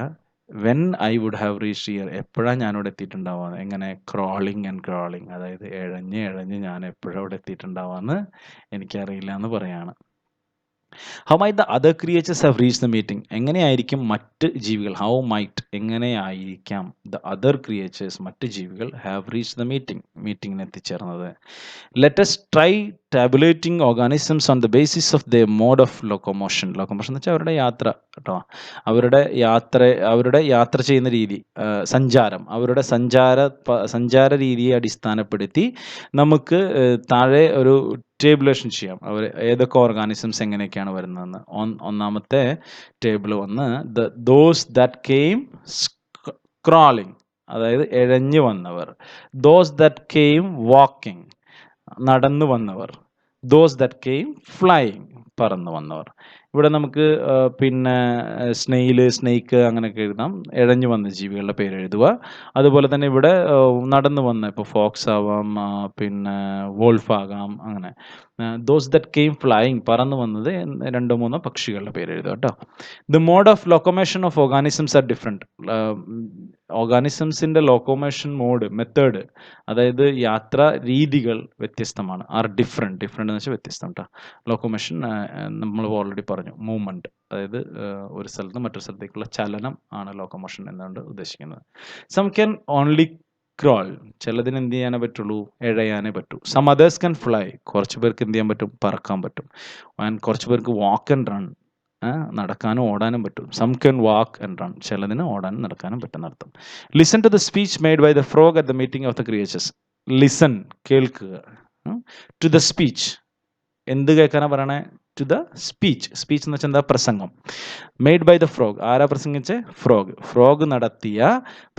when I would have reached here, എപ്പോഴാണ് ഞാനിവിടെ എത്തിയിട്ടുണ്ടാവുക. എങ്ങനെ? ക്രോളിങ് ആൻഡ് ക്രോളിങ്, അതായത് ഇഴഞ്ഞ് ഞാൻ എപ്പോഴാണ് ഇവിടെ എത്തിയിട്ടുണ്ടാവുകയെന്ന് എനിക്കറിയില്ല എന്ന് പറയാണ്. How might the other creatures have reach the meeting, എങ്ങനെയായിരിക്കും മറ്റ് ജീവികൾ, ഹൗ മൈറ്റ് എങ്ങനെയായിരിക്കാം ദ അതർ ക്രിയേച്ചേഴ്സ് മറ്റ് ജീവികൾ ഹാവ് റീച്ച് ദ മീറ്റിംഗിന് എത്തിച്ചേർന്നത്. Let us try tabulating organisms on the basis of the mode of locomotion. Locomotion എന്ന് വെച്ചാൽ അവരുടെ യാത്ര കേട്ടോ, അവരുടെ യാത്ര ചെയ്യുന്ന രീതി, സഞ്ചാരം, അവരുടെ സഞ്ചാര രീതിയെ അടിസ്ഥാനപ്പെടുത്തി നമുക്ക് താഴെ ഒരു ടേബുലേഷൻ ചെയ്യാം. അവർ ഏതൊക്കെ ഓർഗാനിസംസ് എങ്ങനെയൊക്കെയാണ് വരുന്നതെന്ന്. ഒന്നാമത്തെ ടേബിൾ വന്ന് ദോസ് ദാറ്റ് കെയിം ക്രോളിങ്, അതായത് ഇഴഞ്ഞു വന്നവർ. ദോസ് ദാറ്റ് കെയിം വാക്കിംഗ്, നടന്നു വന്നവർ. ദോസ് ദാറ്റ് കെയിം ഫ്ലൈയിങ്, പറന്നു വന്നവർ. ഇവിടെ നമുക്ക് പിന്നെ സ്നെയ്ക്ക് അങ്ങനെയൊക്കെ എഴുതാം. ഇഴഞ്ഞു വന്ന ജീവികളുടെ പേര് എഴുതുക. അതുപോലെ തന്നെ ഇവിടെ നടന്നു വന്ന, ഇപ്പോൾ ഫോക്സ് ആവാം, പിന്നെ വോൾഫ് ആകാം, അങ്ങനെ. ദോസ് ദറ്റ് കെയിം ഫ്ലൈയിങ്, പറന്നു വന്നത് 2-3 പക്ഷികളുടെ പേര് എഴുതുക കേട്ടോ. The mode of locomotion of organisms are different. ഓർഗാനിസംസിൻ്റെ ലൊക്കോമേഷൻ മെത്തേഡ്, അതായത് യാത്രാ രീതികൾ വ്യത്യസ്തമാണ്. ആർ ഡിഫറെൻറ്റ് എന്ന് വെച്ചാൽ വ്യത്യസ്തം കേട്ടോ. ലൊക്കോമേഷൻ നമ്മൾ ഓൾറെഡി പറഞ്ഞു, മൂവ്മെൻറ്റ്, അതായത് ഒരു സ്ഥലത്ത് മറ്റൊരു സ്ഥലത്തേക്കുള്ള ചലനം ആണ് ലൊക്കോമോഷൻ എന്നുകൊണ്ട് ഉദ്ദേശിക്കുന്നത്. സം ക്യാൻ ഓൺലി ക്രോൾ, ചിലതിന് എന്ത് ചെയ്യാനേ പറ്റുള്ളൂ? ഇഴയാനേ പറ്റൂ. സം അതേഴ്സ് ക്യാൻ ഫ്ലൈ, കുറച്ച് പേർക്ക് എന്ത് ചെയ്യാൻ പറ്റും? പറക്കാൻ പറ്റും. ആൻഡ് കുറച്ച് പേർക്ക് വാക്ക് ആൻഡ് റൺ, നടക്കാനും ഓടാനും പറ്റും. Some can walk and run, ചിലതിന് ഓടാനും നടക്കാനും പറ്റുന്ന അർത്ഥം. Listen to the speech made by the frog at the meeting of the creatures. Listen, കേൾക്കുക. ടു ദ സ്പീച്ച്, എന്ത് കേൾക്കാനാണ് പറയണേ? ടു ദ സ്പീച്ച് എന്ന് വെച്ചാൽ എന്താ? പ്രസംഗം. മെയ്ഡ് ബൈ ദ ഫ്രോഗ്, ആരാ പ്രസംഗിച്ച്? ഫ്രോഗ് നടത്തിയ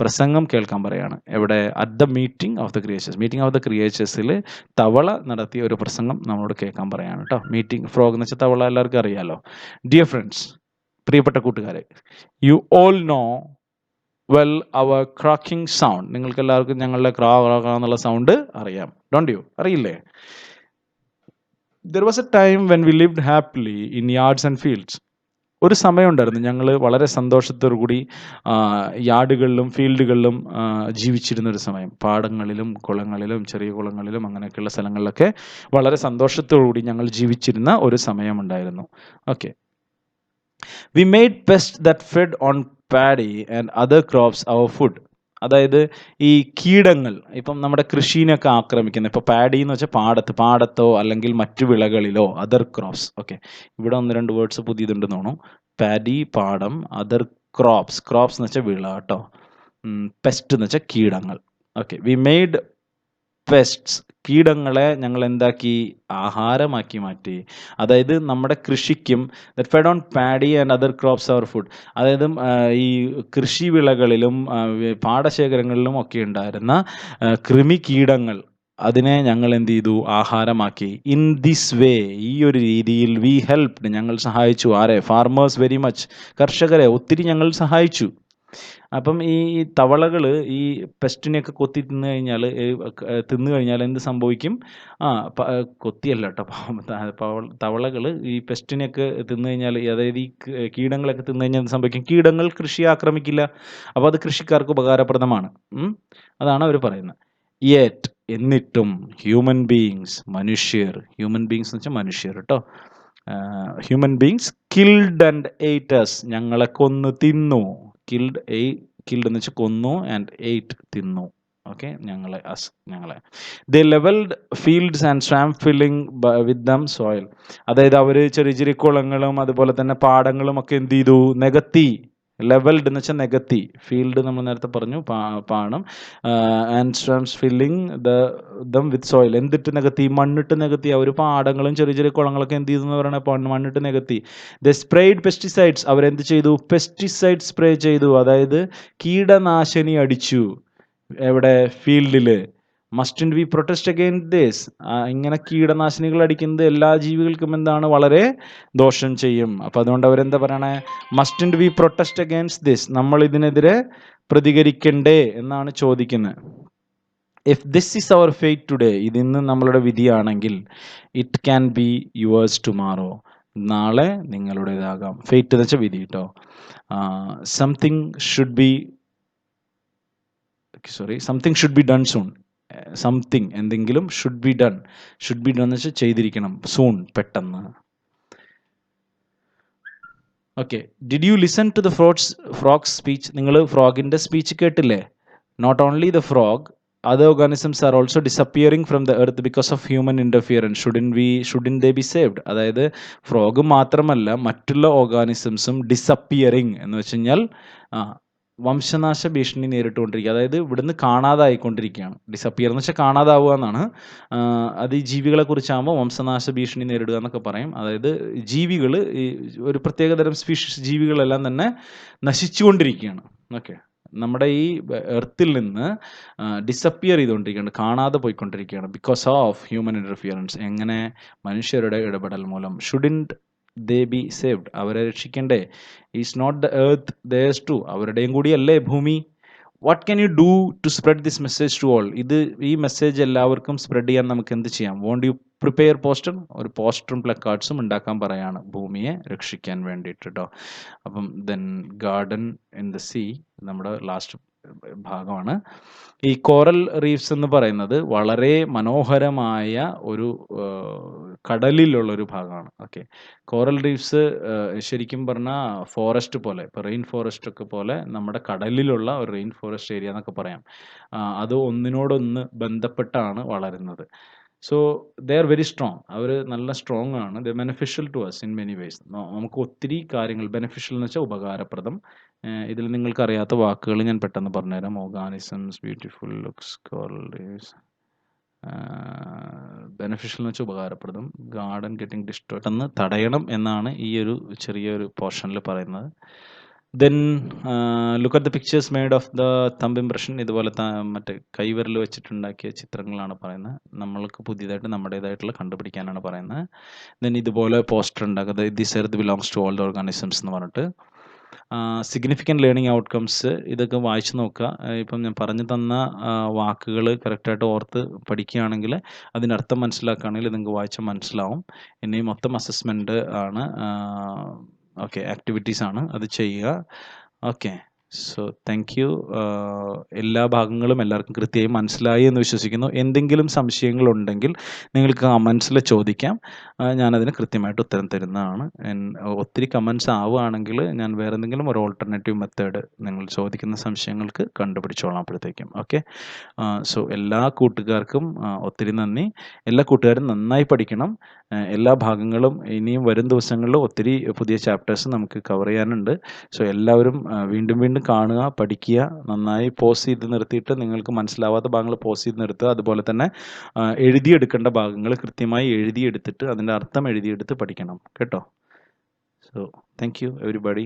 പ്രസംഗം കേൾക്കാൻ പറയാണ്. എവിടെ? At the meeting of the ക്രിയേച്ചേഴ്സിൽ തവള നടത്തിയ ഒരു പ്രസംഗം നമ്മളോട് കേൾക്കാൻ പറയാണ് കേട്ടോ. ഫ്രോഗ് എന്ന് വെച്ചാൽ തവള എല്ലാവർക്കും അറിയാലോ. ഡിയർ ഫ്രണ്ട്സ്, പ്രിയപ്പെട്ട കൂട്ടുകാരെ, you all know well our cracking sound, നിങ്ങൾക്ക് എല്ലാവർക്കും ഞങ്ങളുടെ ക്രാ എന്നുള്ള സൗണ്ട് അറിയാം. Don't you? അറിയില്ലേ? There was a time when we lived happily in yards and fields. ഒരു സമയമുണ്ടായിരുന്നു ഞങ്ങൾ വളരെ സന്തോഷത്തോടു കൂടി യാർഡുകളിലും ഫീൽഡുകളിലും ജീവിച്ചിരുന്ന ഒരു സമയം. പാടങ്ങളിലും കുളങ്ങളിലും ചെറിയ കുളങ്ങളിലും അങ്ങനെയൊക്കെയുള്ള സ്ഥലങ്ങളിലൊക്കെ വളരെ സന്തോഷത്തോടു കൂടി ഞങ്ങൾ ജീവിച്ചിരുന്ന ഒരു സമയമുണ്ടായിരുന്നു. Okay. We made pest that fed on paddy and other crops our food. അതായത് ഈ കീടങ്ങൾ ഇപ്പം നമ്മുടെ കൃഷിനെയൊക്കെ ആക്രമിക്കുന്ന, ഇപ്പോൾ പാഡി എന്ന് വെച്ചാൽ പാടത്തോ അല്ലെങ്കിൽ മറ്റു വിളകളിലോ, അതർ ക്രോപ്സ്. ഓക്കെ, ഇവിടെ 1-2 വേർഡ്സ് പുതിയതുണ്ടെന്ന് തോന്നുന്നു. പാഡി പാടം, അതർ ക്രോപ്സ് എന്ന് വെച്ചാൽ വിള കേട്ടോ, പെസ്റ്റ് എന്ന് വെച്ചാൽ കീടങ്ങൾ. ഓക്കെ, വി മെയ്ഡ് പെസ്റ്റ്സ്, കീടങ്ങളെ ഞങ്ങൾ എന്താക്കി, ആഹാരമാക്കി മാറ്റി. അതായത് നമ്മുടെ കൃഷിക്കും that fed on paddy and other crops our food, അതായത് ഈ കൃഷി വിളകളിലും പാടശേഖരങ്ങളിലും ഒക്കെ ഉണ്ടായിരുന്ന കൃമി കീടങ്ങൾ, അതിനെ ഞങ്ങൾ എന്ത് ചെയ്തു, ആഹാരമാക്കി. ഇൻ ദിസ് വേ, ഈ ഒരു രീതിയിൽ, വി ഹെൽപ്ഡ്, ഞങ്ങൾ സഹായിച്ചു. ആരെ? ഫാർമേഴ്സ് വെരി മച്ച്, കർഷകരെ ഒത്തിരി ഞങ്ങൾ സഹായിച്ചു. അപ്പം ഈ തവളകൾ ഈ പെസ്റ്റിനെയൊക്കെ കൊത്തി തിന്നു കഴിഞ്ഞാൽ എന്ത് സംഭവിക്കും? കൊത്തിയല്ല കേട്ടോ, തവളകൾ ഈ പെസ്റ്റിനെയൊക്കെ തിന്നു കഴിഞ്ഞാൽ, അതായത് ഈ കീടങ്ങളൊക്കെ തിന്നു കഴിഞ്ഞാൽ എന്ത് സംഭവിക്കും? കീടങ്ങൾ കൃഷിയെ ആക്രമിക്കില്ല. അപ്പോൾ അത് കൃഷിക്കാർക്ക് ഉപകാരപ്രദമാണ്. അതാണ് അവർ പറയുന്നത്. യെറ്റ്, എന്നിട്ടും, ഹ്യൂമൻ ബീയിങ്സ്, മനുഷ്യർ, ഹ്യൂമൻ ബീയിങ്സ് എന്ന് വെച്ചാൽ മനുഷ്യർ കേട്ടോ, human beings killed and ate us, ഞങ്ങളെ കൊന്നു തിന്നു. കിൽഡ് എന്ന് വെച്ചാൽ കൊന്നു, ആൻഡ് എയ്റ്റ് തിന്നു. ഓക്കെ, ഞങ്ങളെ. They levelled fields and swamp filling with them soil. അതായത് അവർ ചെറിയ ചെറിയ കുളങ്ങളും അതുപോലെ തന്നെ പാടങ്ങളും ഒക്കെ എന്ത് ചെയ്തു? നികത്തി. ലെവൽഡ് എന്ന് വെച്ചാൽ നികത്തി. ഫീൽഡ് നമ്മൾ നേരത്തെ പറഞ്ഞു, പാണം. And swamps filling them with soil, എന്തിട്ട് നികത്തി? മണ്ണിട്ട് നികത്തി. അവർ പാടങ്ങളും ചെറിയ ചെറിയ കുളങ്ങളൊക്കെ എന്ത് ചെയ്തു എന്ന് പറയുന്നത്? മണ്ണിട്ട് നികത്തി. ദ സ്പ്രേഡ് പെസ്റ്റിസൈഡ്സ്, അവരെന്ത് ചെയ്തു? പെസ്റ്റിസൈഡ് സ്പ്രേ ചെയ്തു, അതായത് കീടനാശിനി അടിച്ചു. എവിടെ? ഫീൽഡിൽ. മസ്റ്റ്ന്റ് വി പ്രൊട്ടസ്റ്റ് അഗെയിൻസ്റ്റ് ദിസ്, ഇങ്ങനെ കീടനാശിനികൾ അടിക്കുന്നത് എല്ലാ ജീവികൾക്കും എന്താണ്? വളരെ ദോഷം ചെയ്യും. അപ്പോൾ അതുകൊണ്ട് അവരെന്താ പറയണേ? Mustn't we protest against this, നമ്മൾ ഇതിനെതിരെ പ്രതികരിക്കണ്ടേ എന്നാണ് ചോദിക്കുന്നത്. If this is our fate today, ഇതിന്ന് നമ്മളുടെ വിധിയാണെങ്കിൽ, it can be yours tomorrow, നാളെ നിങ്ങളുടേതാകാം. ഫേറ്റ് എന്ന് വെച്ചാൽ വിധി കേട്ടോ. Something should be done soon. Something, എന്തെങ്കിലും, ഷുഡ് ബി ഡൺ എന്ന് വെച്ചാൽ ചെയ്തിരിക്കണം, സൂൺ, പെട്ടെന്ന്. Okay, did you listen to the frog's speech? നിങ്ങൾ ഫ്രോഗിൻ്റെ സ്പീച്ച് കേട്ടില്ലേ? Not only the frog, other organisms are also disappearing from the earth because of human interference. Shouldn't they be saved? അതായത് frog മാത്രമല്ല, മറ്റുള്ള ഓർഗാനിസംസും disappearing എന്ന് വെച്ച് കഴിഞ്ഞാൽ വംശനാശ ഭീഷണി നേരിട്ടുകൊണ്ടിരിക്കുക. അതായത് ഇവിടുന്ന് കാണാതായിക്കൊണ്ടിരിക്കുകയാണ്. ഡിസപ്പിയർ എന്ന് വെച്ചാൽ കാണാതാവുക എന്നാണ്. അത് ഈ ജീവികളെ കുറിച്ചാകുമ്പോൾ വംശനാശ ഭീഷണി നേരിടുക എന്നൊക്കെ പറയും. അതായത് ജീവികൾ, ഒരു പ്രത്യേകതരം സ്പീഷീസ് ജീവികളെല്ലാം തന്നെ നശിച്ചുകൊണ്ടിരിക്കുകയാണ്. ഓക്കെ, നമ്മുടെ ഈ എർത്തിൽ നിന്ന് ഡിസപ്പിയർ ചെയ്തുകൊണ്ടിരിക്കുകയാണ്, കാണാതെ പോയിക്കൊണ്ടിരിക്കുകയാണ്. ബിക്കോസ് ഓഫ് ഹ്യൂമൻ ഇൻ്റർഫിയറൻസ്, എങ്ങനെ? മനുഷ്യരുടെ ഇടപെടൽ മൂലം. ഷുഡിൻറ്റ് ദേ ബി സേവ്ഡ്, അവരെ രക്ഷിക്കണ്ടേ? Is not the earth theirs too, അവരുടെയും കൂടിയല്ലേ ഭൂമി? What can you do to spread this message to all? ഈ മെസ്സേജ് എല്ലാവർക്കും സ്പ്രെഡ് ചെയ്യാൻ നമുക്ക് എന്ത് ചെയ്യാം? Won't you prepare poster? ഒരു പോസ്റ്ററും പ്ലക്കാർഡ്സും ഉണ്ടാക്കാൻ പറയാണ്, ഭൂമിയെ രക്ഷിക്കാൻ വേണ്ടിയിട്ട് കേട്ടോ. അപ്പം then garden in the sea നമ്മുടെ ലാസ്റ്റ് ഭാഗമാണ്. ഈ കോറൽ റീഫ്സ് എന്ന് പറയുന്നത് വളരെ മനോഹരമായ ഒരു കടലിലുള്ളൊരു ഭാഗമാണ്. ഓക്കെ, കോറൽ റീഫ്സ് ശരിക്കും പറഞ്ഞാൽ ഫോറസ്റ്റ് പോലെ, ഇപ്പോൾ റെയിൻ ഫോറസ്റ്റ് ഒക്കെ പോലെ നമ്മുടെ കടലിലുള്ള ഒരു റെയിൻ ഫോറസ്റ്റ് ഏരിയ എന്നൊക്കെ പറയാം. അത് ഒന്നിനോടൊന്ന് ബന്ധപ്പെട്ടാണ് വളരുന്നത്. So they are very strong, അവർ നല്ല സ്ട്രോങ് ആണ്. The beneficial to us in many ways. നമുക്ക് ഒത്തിരി കാര്യങ്ങൾ, ബെനിഫിഷ്യൽ എന്ന് വെച്ചാൽ ഉപകാരപ്രദം. ഇതിൽ നിങ്ങൾക്ക് അറിയാത്ത വാക്കുകൾ ഞാൻ പെട്ടെന്ന് പറഞ്ഞുതരാം. Organisms, beautiful looks, coral reefs. Beneficial എന്ന് വെച്ചാൽ ഉപകാരപ്രദം. ഗാർഡൻ ഗെറ്റിംഗ് ഡിസ്ട്രോയ്ഡ് എന്ന് തടയണം എന്നാണ് ഈ ഒരു ചെറിയൊരു പോർഷനിൽ പറയുന്നത്. Then look at the pictures made of the thumb impression. ഇതുപോലെ മറ്റേ കൈവിരൽ വെച്ചിട്ടുണ്ടാക്കിയ ചിത്രങ്ങളാണ് പറയുന്നത്. നമ്മൾക്ക് പുതിയതായിട്ട് നമ്മുടേതായിട്ടുള്ള കണ്ടുപിടിക്കാനാണ് പറയുന്നത്. ദെൻ ഇതുപോലെ പോസ്റ്റർ ഉണ്ടാക്കുന്നത്, this earth belongs to all the organisms എന്ന് പറഞ്ഞിട്ട്. സിഗ്നിഫിക്കൻറ്റ് ലേണിംഗ് ഔട്ട്കംസ് ഇതൊക്കെ വായിച്ച് നോക്കുക. ഇപ്പം ഞാൻ പറഞ്ഞു തന്ന വാക്കുകൾ കറക്റ്റായിട്ട് ഓർത്ത് പഠിക്കുകയാണെങ്കിൽ അതിൻ്റെ അർത്ഥം മനസ്സിലാക്കുകയാണെങ്കിൽ നിങ്ങൾക്ക് വായിച്ചാൽ മനസ്സിലാവും. ഇനി മൊത്തം അസസ്മെൻറ്റ് ആണ്. ഓക്കെ, ആക്ടിവിറ്റീസ് ആണ്, അത് ചെയ്യുക. Okay, so thank you. എല്ലാ ഭാഗങ്ങളും എല്ലാവർക്കും കൃത്യമായി മനസ്സിലായി എന്ന് വിശ്വസിക്കുന്നു. എന്തെങ്കിലും സംശയങ്ങളുണ്ടെങ്കിൽ നിങ്ങൾക്ക് കമൻസിൽ ചോദിക്കാം. ഞാനതിന് കൃത്യമായിട്ട് ഉത്തരം തരുന്നതാണ്. ഒത്തിരി കമൻസ് ആവുകയാണെങ്കിൽ ഞാൻ വേറെ എന്തെങ്കിലും ഒരു ഓൾട്ടർനേറ്റീവ് മെത്തേഡ് നിങ്ങൾ ചോദിക്കുന്ന സംശയങ്ങൾക്ക് കണ്ടുപിടിച്ചോളാം അപ്പോഴത്തേക്കും. ഓക്കെ, സോ എല്ലാ കൂട്ടുകാർക്കും ഒത്തിരി നന്ദി. എല്ലാ കൂട്ടുകാരും നന്നായി പഠിക്കണം. എല്ലാ ഭാഗങ്ങളും ഇനിയും വരും ദിവസങ്ങളിൽ ഒത്തിരി പുതിയ ചാപ്റ്റേഴ്സ് നമുക്ക് കവർ ചെയ്യാനുണ്ട്. സോ എല്ലാവരും വീണ്ടും വീണ്ടും കാണുക, പഠിക്കുക. നന്നായി പോസ് ചെയ്ത് നിർത്തിയിട്ട് നിങ്ങൾക്ക് മനസ്സിലാവാത്ത ഭാഗങ്ങൾ പോസ് ചെയ്ത് നിർത്തുക. അതുപോലെ തന്നെ എഴുതിയെടുക്കേണ്ട ഭാഗങ്ങൾ കൃത്യമായി എഴുതിയെടുത്തിട്ട് അതിൻ്റെ അർത്ഥം എഴുതിയെടുത്ത് പഠിക്കണം കേട്ടോ. So thank you everybody.